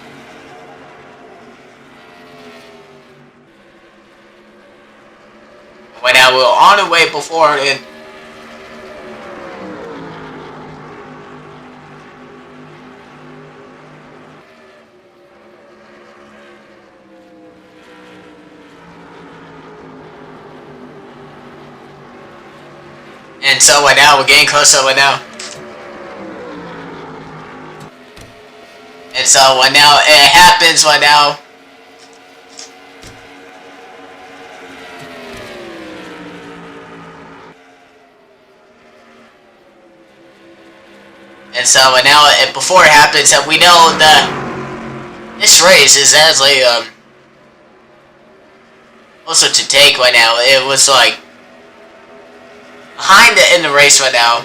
Right now, we're on the way before it. And so right now, we're getting closer right now. And so right now, it happens right now. And so right now, before it happens, we know that this race is actually also to take right now. It was like behind it in the race right now.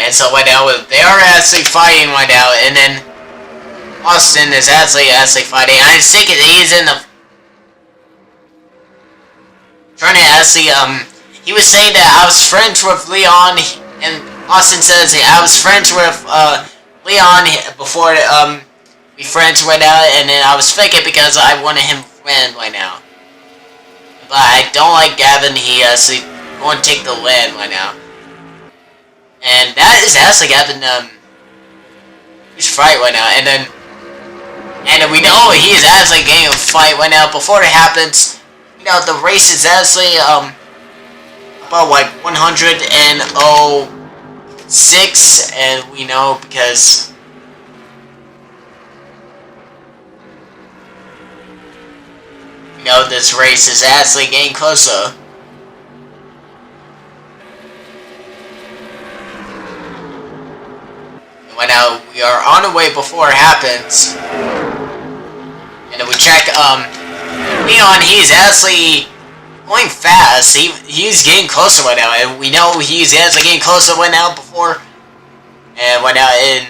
And so right now, they are actually fighting right now, and then Austin is actually fighting. I think he's in the trying to actually he was saying that I was friends with Leon, and Austin says I was friends with Leon before we friends right now, and then I was faking because I wanted him friend right now. But I don't like Gavin. He actually going to take the win right now. And that is actually Gavin, huge fight right now, and we know he is actually getting a fight right now. Before it happens, you know, the race is actually, about like 106, and we know because we know this race is actually getting closer. Right now, we are on the way before it happens. And then we check, Leon, he's actually going fast. He's getting closer right now, and we know he's actually getting closer right now before. And right now, and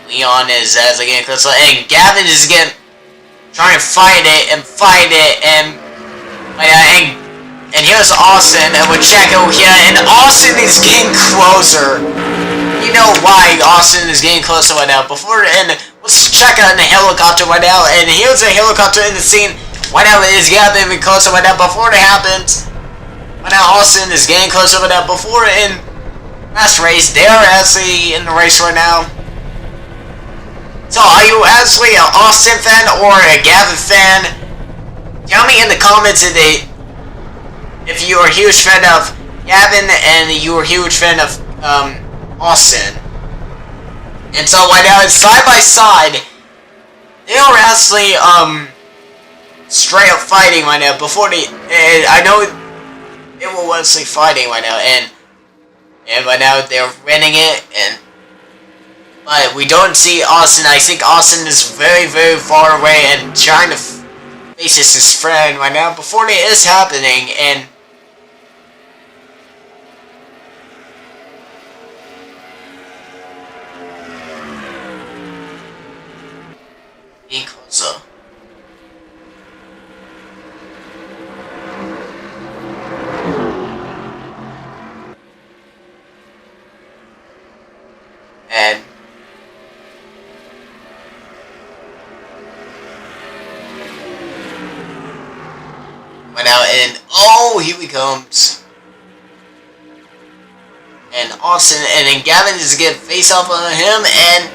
Leon is actually getting closer, and Gavin is again trying to fight it, and right now, and here's Austin, and we're checking over here, and Austin is getting closer. You know why Austin is getting closer right now. And let's check out the helicopter right now, and here's a helicopter in the scene. Right now, it is getting closer right now before it happens. Right now, Austin is getting closer right now before in last race. They are actually in the race right now. So, are you actually an Austin fan or a Gavin fan? Tell me in the comments if you're a huge fan of Gavin and you're a huge fan of Austin. And so right now it's side by side. They are actually straight up fighting right now before they I know they were actually fighting right now, and right now they're winning it, but we don't see Austin. I think Austin is very, very far away and trying to face his friend right now before it is happening, and being closer. And went out, and oh, here he comes. And Austin, and then Gavin is gonna face off on him, and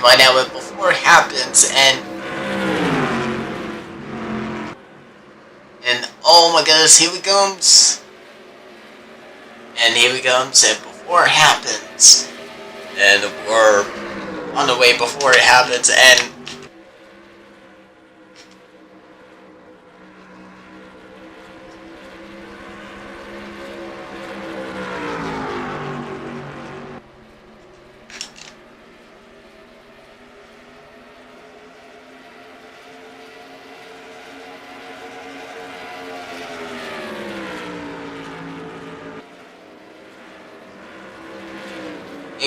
right now, but before it happens, and oh my goodness, here he comes, and here he comes, and before it happens, and we're on the way before it happens, and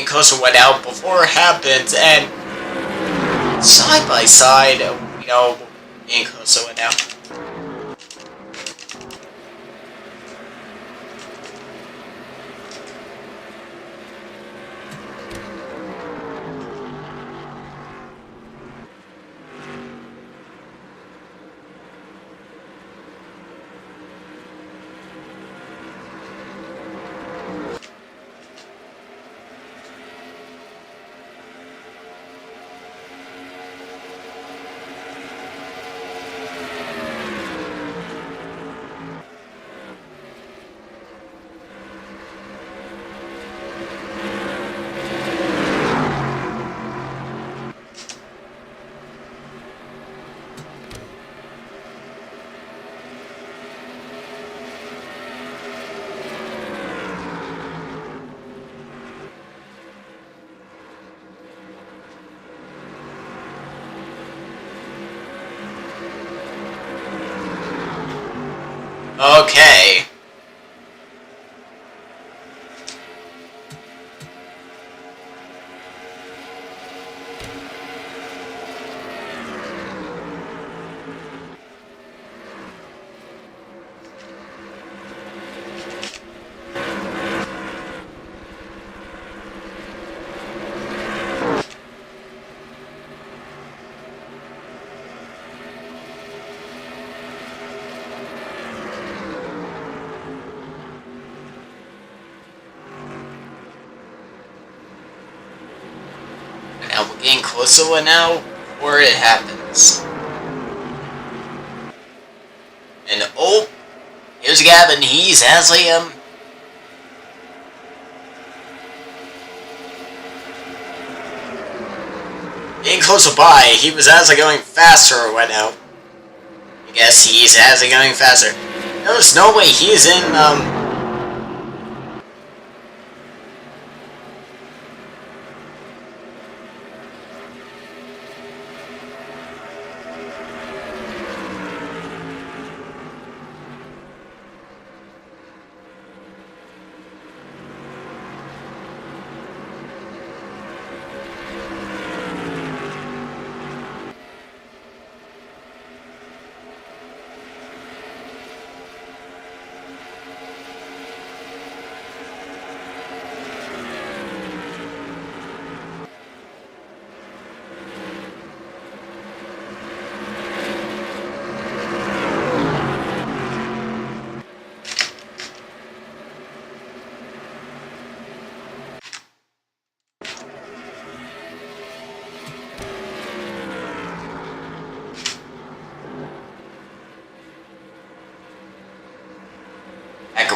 closer went out before it happens, and side by side, you know, being closer went out. Okay. Now we're getting closer now before it happens. And oh, here's Gavin. He's actually getting closer by. He was actually going faster right now. I guess he's actually going faster. There's no way he's in,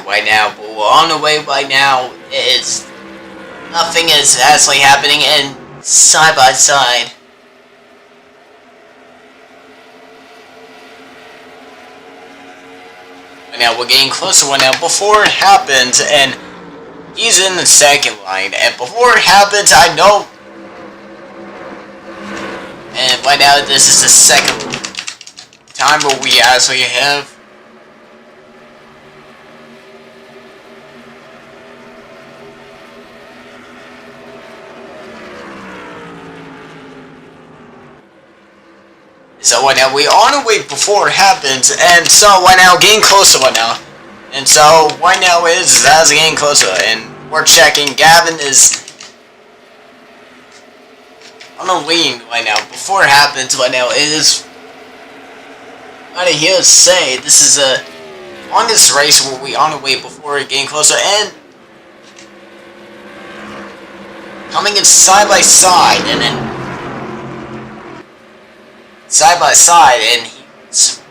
right now, but we're on the way right now. Nothing is actually happening, and side by side. Right now, we're getting closer right now. Before it happens, and he's in the second line, and before it happens, I know. And right now, this is the second time where we actually have. So right now, we're on the way before it happens, and so right now, getting closer right now. And so right now is as getting closer, and we're checking. Gavin is on the lead right now. Before it happens right now, it is out of here to say this is a on this race where we on the way before it getting closer, and coming in side by side, and then side by side, and he's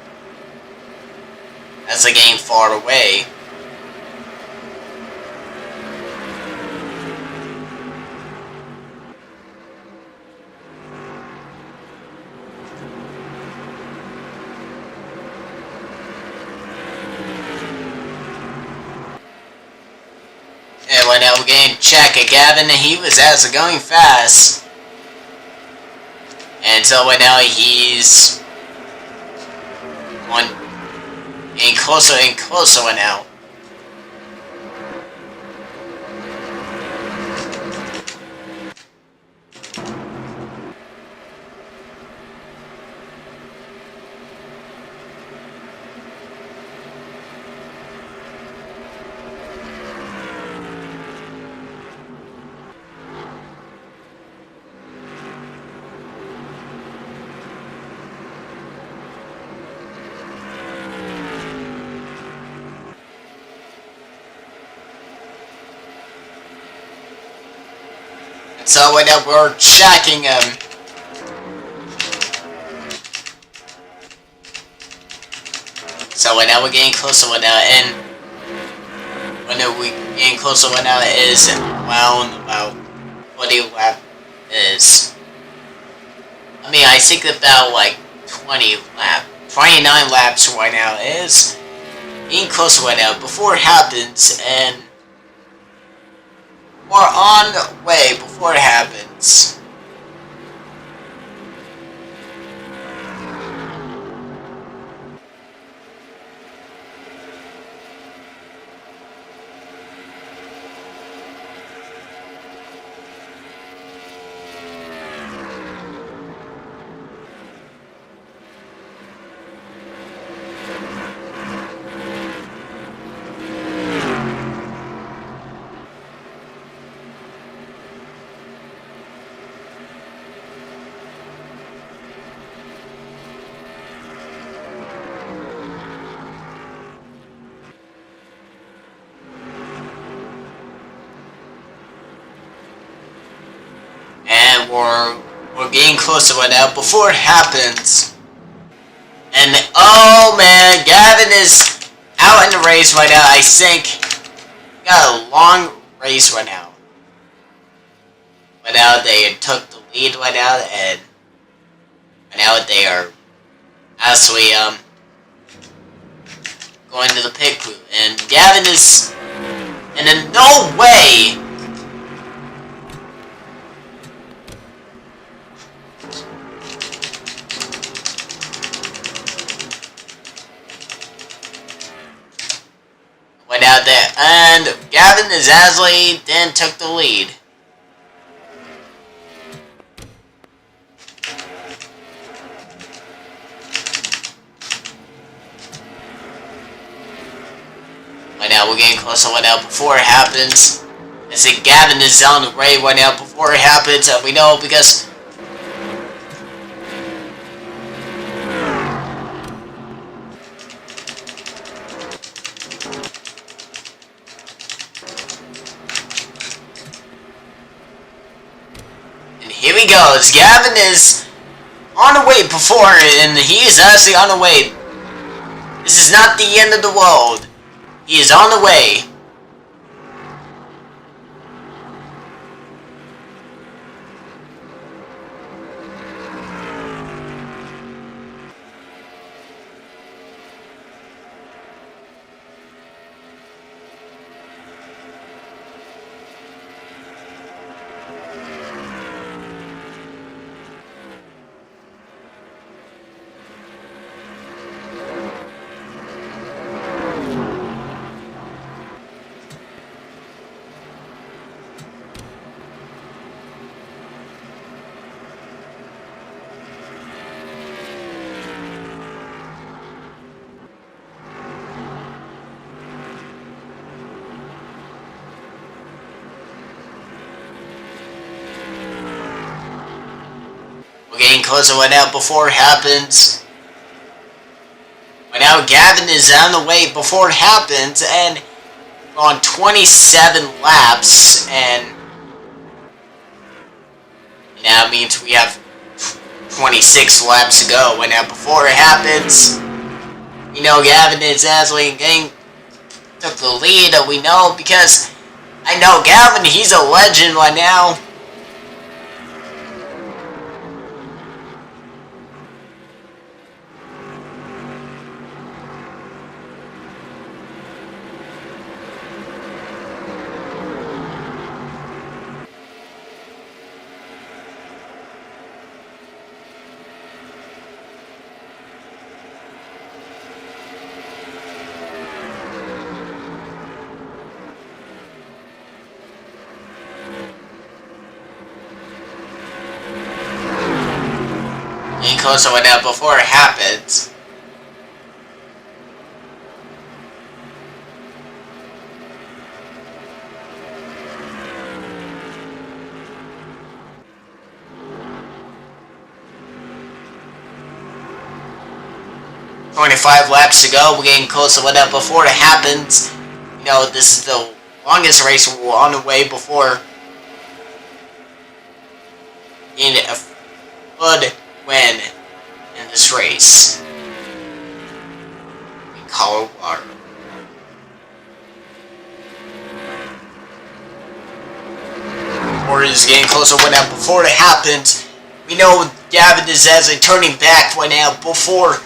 as the game far away. And right now we're getting check at Gavin, and he was actually going fast. And so right now he's getting closer and closer right now. So right now we're checking So right now we're getting closer right now, and when we getting closer right now is around about 40 lap is. I mean, I think about like 29 laps right now is getting closer right now before it happens, and we're on the way before it happens. And we're getting closer right now before it happens. And oh man, Gavin is out in the race right now. I think got a long race right now. Right now they took the lead right now, and are actually going to the pit crew, and Gavin is, and in no way went out there, and Gavin is actually then took the lead. Right now, we're getting closer right now before it happens. I see Gavin is on the way right now before it happens, and we know because and here he goes. Gavin is on the way before, and he is actually on the way. This is not the end of the world. He is on the way. We're getting closer right now before it happens. Right now, Gavin is on the way before it happens, and we're on 27 laps, and now it means we have 26 laps to go. Right now, before it happens, we know Gavin is actually took the lead, and we know because I know Gavin, he's a legend right now. Closer right now before it happens. "25 laps to go." We're getting closer right now before it happens. You know, this is the longest race we're on the way before in a good win in this race in Colorado. Or is getting closer right now before it happens. We know Gavin is actually turning back right now before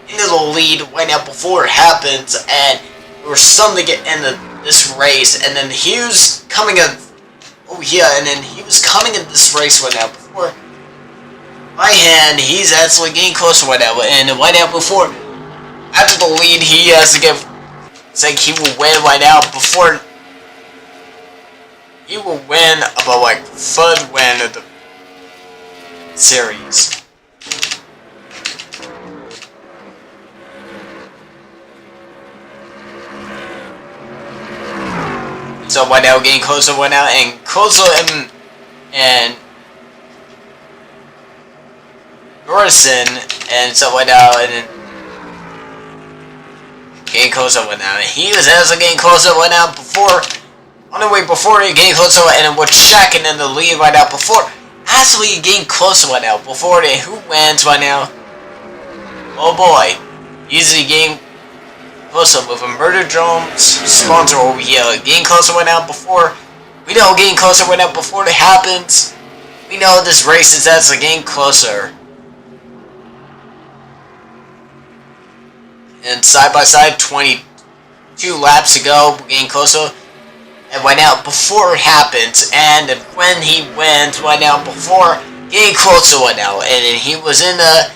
into the lead right now before it happens, and there was something to get into this race, and then he was coming in over here, and then he was coming in this race right now before my hand, he's actually getting closer right now, and right now before, after the lead, he has to give, it's like he will win right now before, he will win about like third win of the series. So right now, getting closer right now, and closer, and Morrison, and so right now, and then getting closer right now. He was also getting closer right now before, on the way before he getting closer, and then we're checking in the lead right now before, actually getting closer right now before they, who wins right now? Oh boy, easily getting closer with a Murder Drones sponsor over here, getting closer right now before, we know getting closer right now before it happens, we know this race is actually getting closer. And side by side, 22 laps ago, we're getting closer. And right now, before it happens, and when he wins, right now, before getting closer right now, and he was in the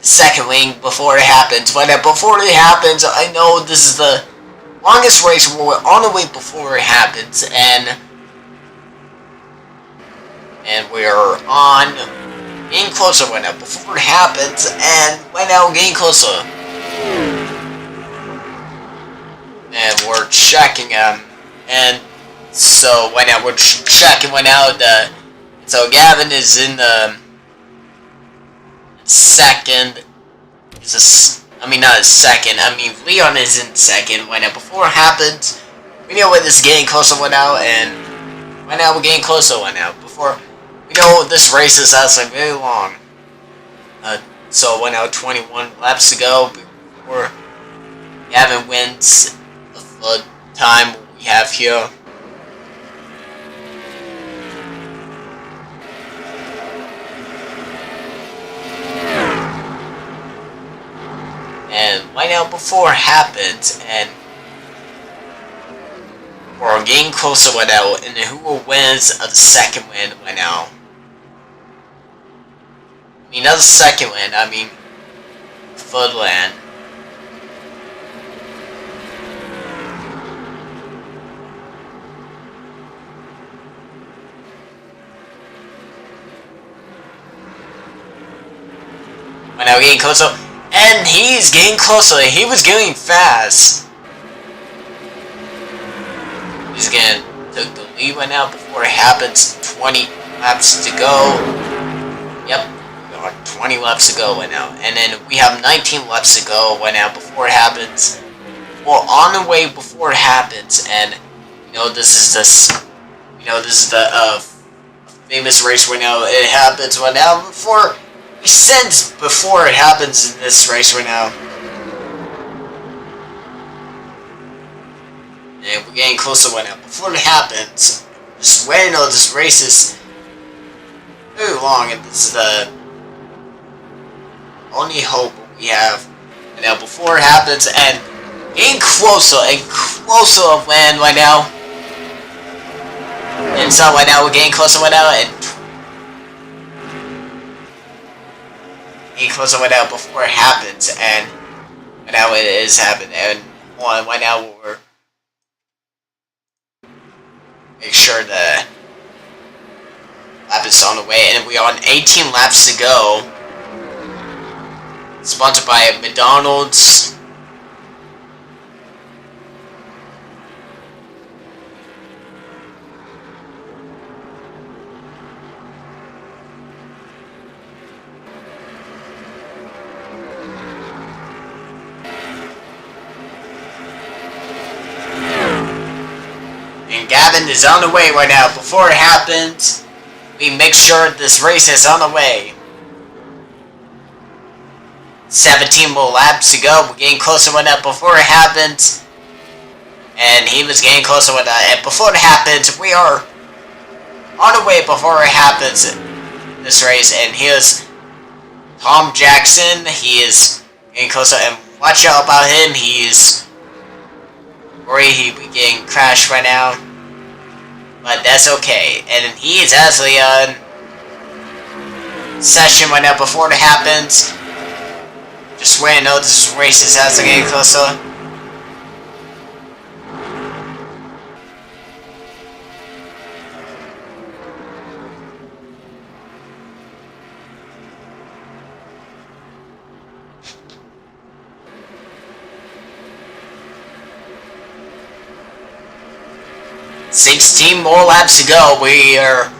second lane before it happens. Right now, before it happens, I know this is the longest race. We're on the way before it happens, and we're on getting closer right now before it happens, and right now we're getting closer. And we're checking him, and so right now we're checking right now. So Gavin is in the second. Not a second. Leon is in second right now. Before it happens, we know when this is getting closer right now, and right now we're getting closer right now. Before we know this race is actually very long. So right now 21 laps to go before Gavin wins the time we have here. And right now, before it happens, and we're getting closer right now, and who will wins of the second win right now? Not the second win, third win. Right now, getting closer. And he's getting closer. He was getting fast. He's getting took the lead right now before it happens. 20 laps to go. Yep, 20 laps to go right now. And then we have 19 laps to go right now before it happens. We're on the way before it happens, and this is the famous race right now. It happens right now before. He sends before it happens in this race right now. And we're getting closer right now. Before it happens, just waiting on this race is very long, and this is the only hope we have right now before it happens, and getting closer and closer of land right now. And so right now we're getting closer right now, and getting closer right now before it happens, and right now it is happening. And right now we're make sure the lap is on the way, and we are on 18 laps to go. Sponsored by McDonald's. Gavin is on the way right now. Before it happens, we make sure this race is on the way. 17 more laps to go. We're getting closer right now before it happens. And he was getting closer right now. And before it happens, we are on the way before it happens this race. And here's Tom Jackson. He is getting closer. And watch out about him. He's worried he'll be getting crashed right now. But that's okay. And he is actually on session right now before it happens. Just wait and know this race is actually getting closer. $16 more laps to go. We are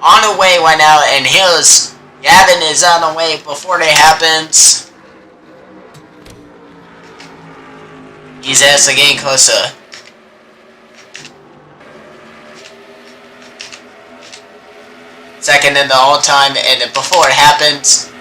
on the way right now, and here's Gavin is on the way before it happens. He's actually getting closer. Second in the all-time, and before it happens,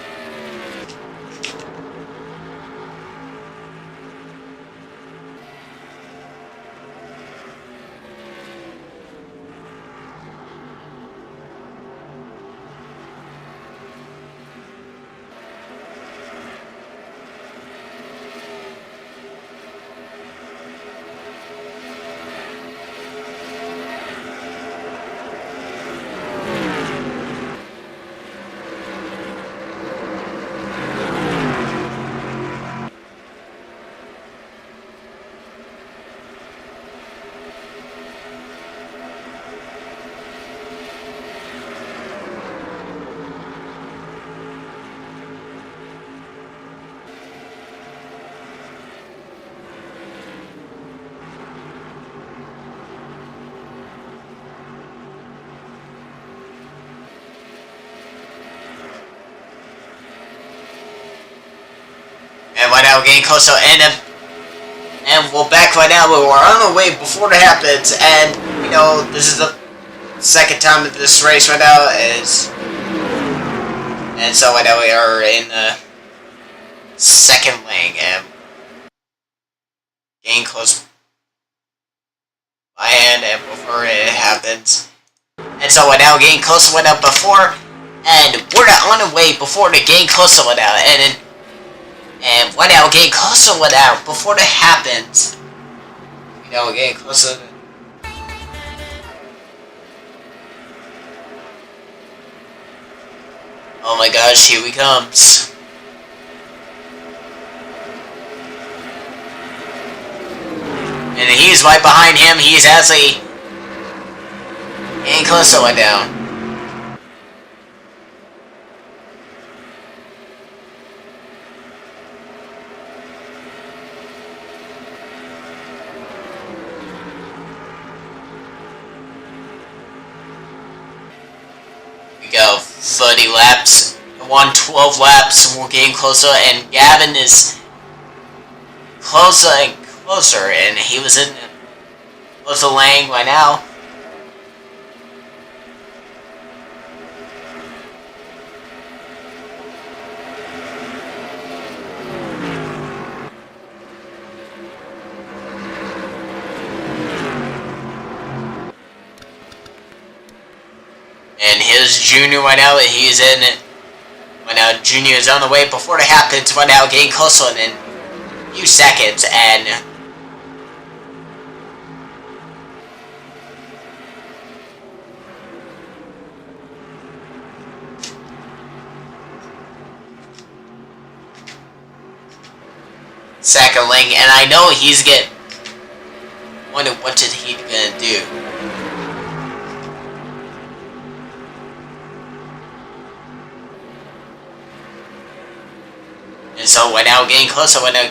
now we're getting closer, and we're back right now. We're on our way before it happens, and you know this is the second time of this race right now, and so right now we are in the second lane and getting close by hand, and before it happens, and so right now we're getting closer right now before, and we're on our way before the getting closer right now, and right now we're getting closer right now before that happens. You know, we're getting closer. Oh my gosh, here he comes. And he's right behind him. He's actually getting closer right now. We go 30 laps. 112 laps. We're getting closer, and Gavin is closer and closer, and he was in closer lane right now. And here's Junior right now. He's in it. Right now, Junior is on the way before it happens. Right now, getting closer in a few seconds, and second lane, and I know he's getting. Wonder what is he gonna do. And so right now, getting closer. Right now,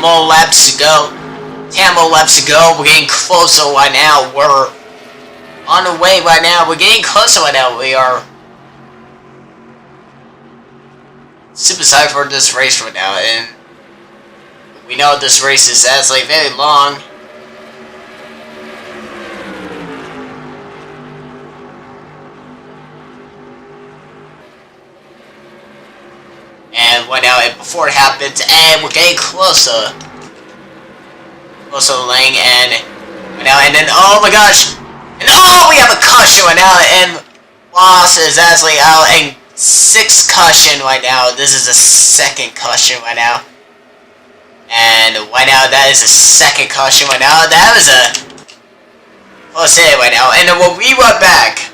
more laps to go. 10 more laps to go. We're getting closer right now. We're on the way right now. We're getting closer right now. We are super excited for this race right now, and we know this race is actually very long. And right now, and before it happens, and we're getting closer. Closer to the lane, and right now, and then, oh my gosh! And oh, we have a caution right now, and Ross is actually out, and 6 caution right now. This is the second caution right now. And right now, that is the second caution right now. That was a close hit right now, and then we'll be right back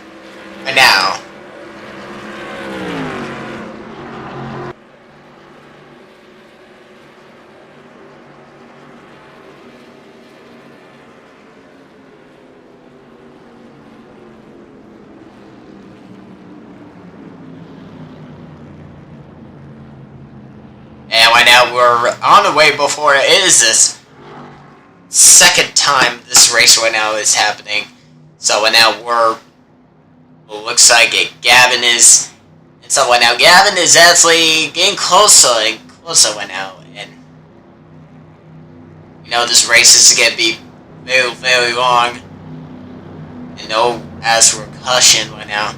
right now. And right now we're on the way before it is this second time this race right now is happening. So right now looks like Gavin is, and so right now Gavin is actually getting closer and closer right now, and you know this race is gonna be very, very long, and no as for caution right now.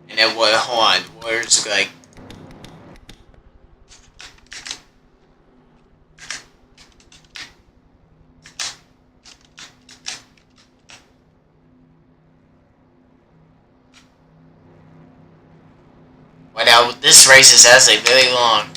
And then what? Hold on. Where's like? Well, now this race is actually very long.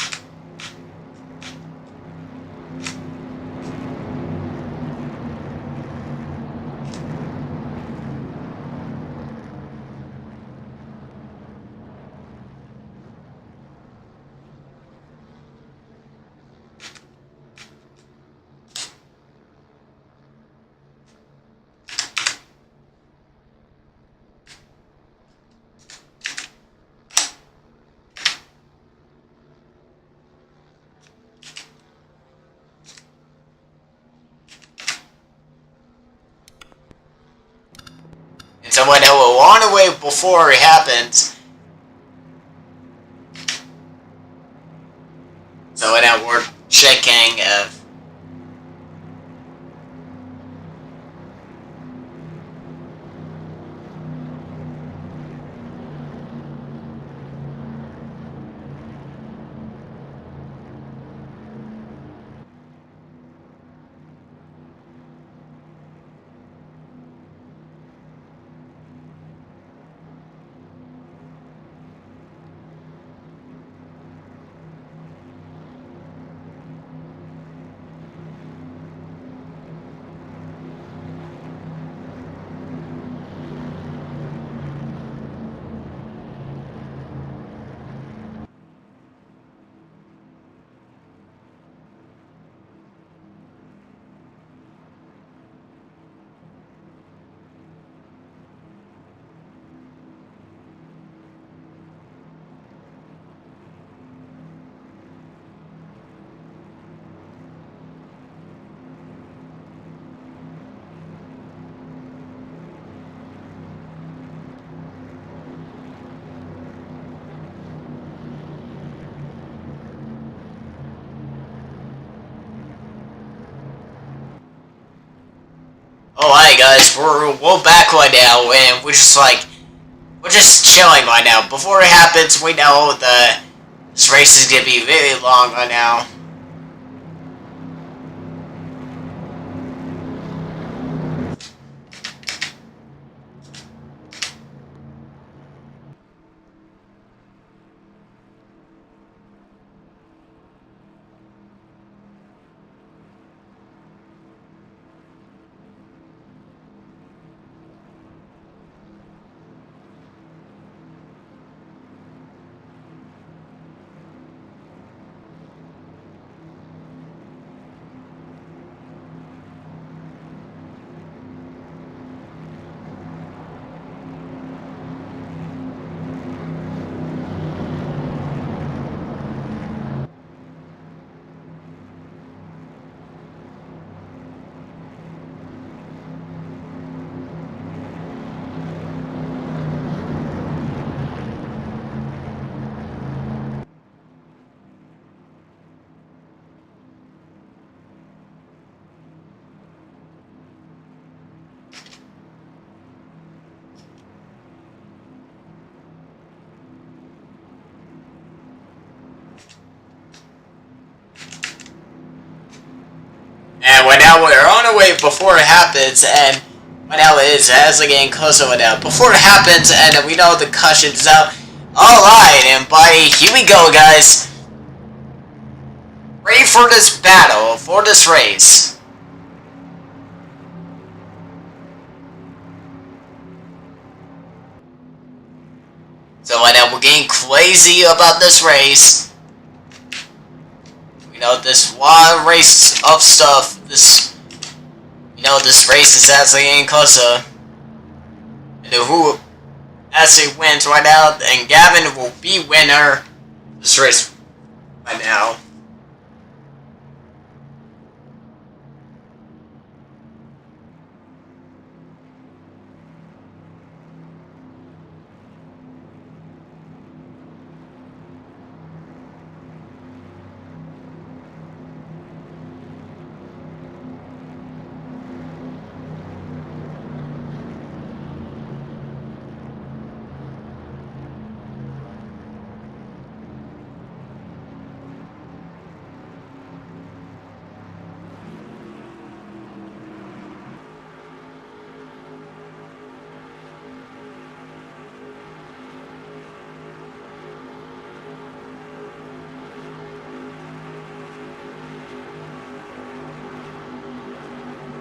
So right now we're on the way before it happens. So right now we're checking if... Alright guys, we're back right now, and we're just chilling right now. Before it happens, we know this race is gonna be really long right now. And right now we're on our way before it happens, and right now it is as we're getting closer right now. Before it happens, and we know the caution's out. Alright, and here we go, guys. Ready for this battle, for this race. So right now we're getting crazy about this race. You know, this wild race of stuff. This race is actually getting closer. And who actually wins right now, and Gavin will be winner of this race right now.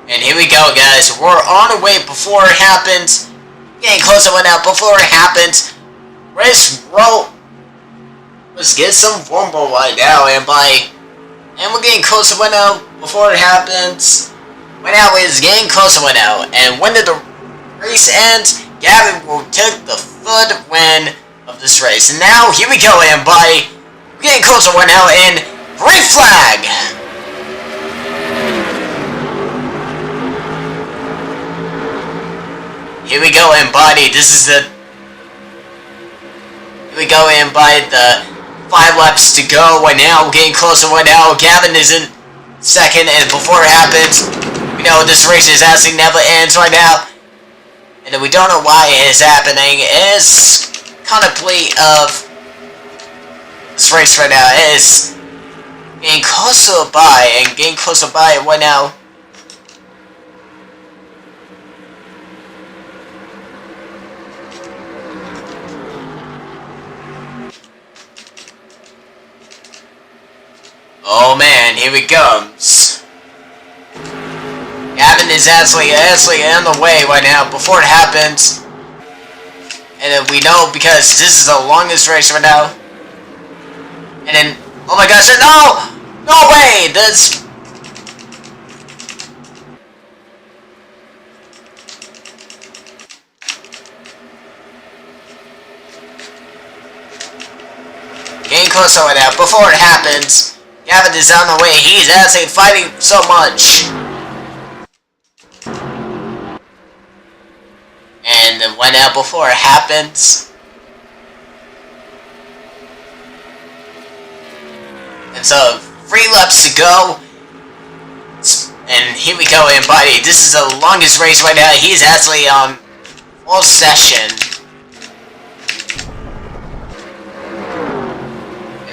And here we go, guys. We're on our way before it happens. Getting closer right now before it happens. Let's roll. Let's get some rumble right now, and we're getting closer right now before it happens. Right now it's getting closer right now, and when the race ends, Gavin will take the third win of this race. And now here we go, and we're getting closer right now, and green flag. here we go, and buddy, this is the... Here we go, and by the 5 laps to go right now. We're getting closer right now. Gavin is in second, and before it happens, we know this race is actually never ends right now. And we don't know why it is happening. It is kind of plea of this race right now. It is getting closer by, and getting closer by right now. Oh man, here he comes. Gavin is actually on the way right now before it happens. And then we know because this is the longest race right now. And then, oh my gosh, no! No way! This... Getting closer right now before it happens. Gavin is on the way. He's actually fighting so much. And then right now before it happens. And so 3 laps to go. And here we go, and buddy, this is the longest race right now. He's actually on full session.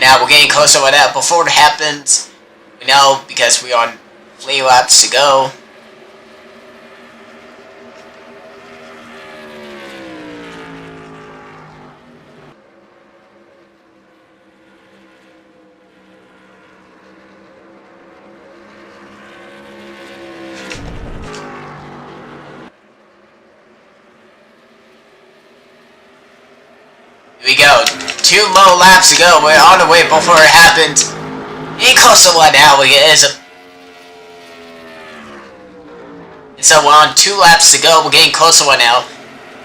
Now we're getting closer right now before it happens. We know because we're on 3 laps to go. Here we go. 2 more laps to go. We're on the way before it happens. Getting closer right now. And so we're on 2 laps to go. We're getting closer right now.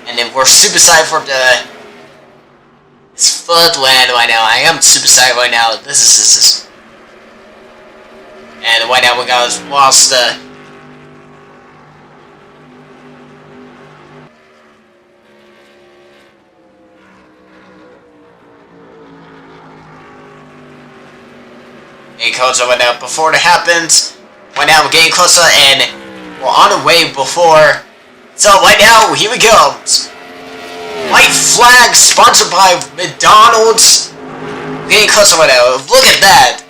And then we're super excited for this 3rd land right now. I am super excited right now. This is. And right now we got lost the... Getting closer right now before it happens. Right now we're getting closer and we're on the way before. So right now, here we go. White flag sponsored by McDonald's. We're getting closer right now. Look at that.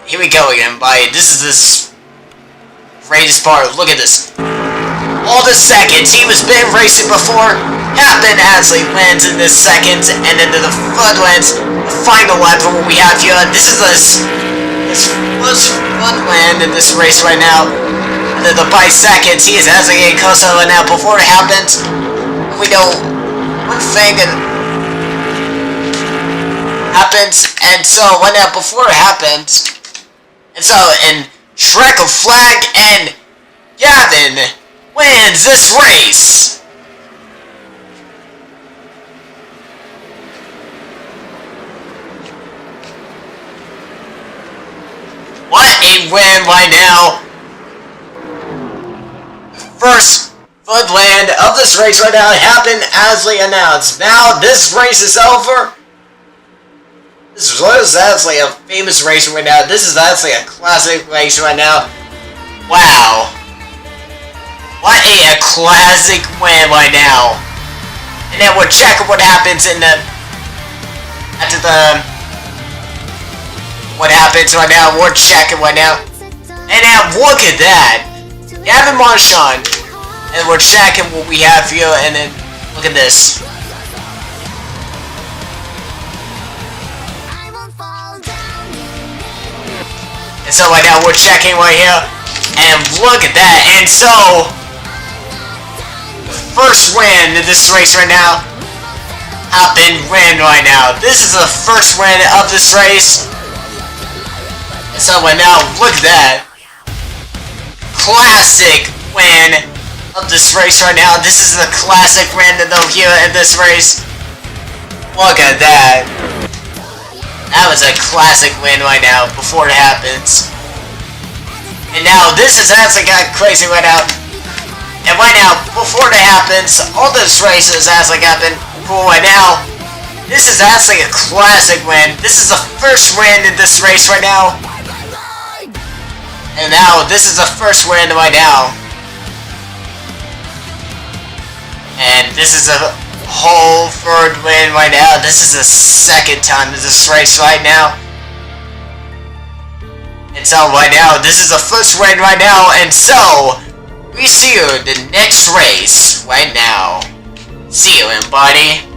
Here we go again, buddy. This is this greatest part. Look at this. All the seconds. He was been racing before. Happen as he wins in this second, and then the 3rd wins. The final lap of what we have here. This is this first fun land in this race right now. And then by seconds, he is actually getting closer right now. Before it happens, we know one thing that happens, and so right now before it happens, and so and Shrek of Flag and Gavin wins this race. What a win right now. First foot land of this race right now happened as we announced. Now this race is over. This was actually a famous race right now. This is actually a classic race right now. Wow. What a classic win right now. And then we'll check what happens in the... What happens right now, we're checking right now. And now, look at that! Gavin Marchand. And we're checking what we have here, and then, look at this. And so right now, we're checking right here. And look at that, and so... The first win in this race right now. Happened win right now. This is the first win of this race. So right now, look at that. Classic win of this race right now. This is the classic random though here in this race. Look at that. That was a classic win right now before it happens. And now this is actually got crazy right now. And right now, before that happens, all those races actually happen. Cool, right now, this is actually a classic win. This is the first win in this race right now. And now, this is the first win right now. And this is a whole third win right now. This is the second time in this race right now. And so right now, this is the first win right now. And so, we see you in the next race right now. See you, everybody.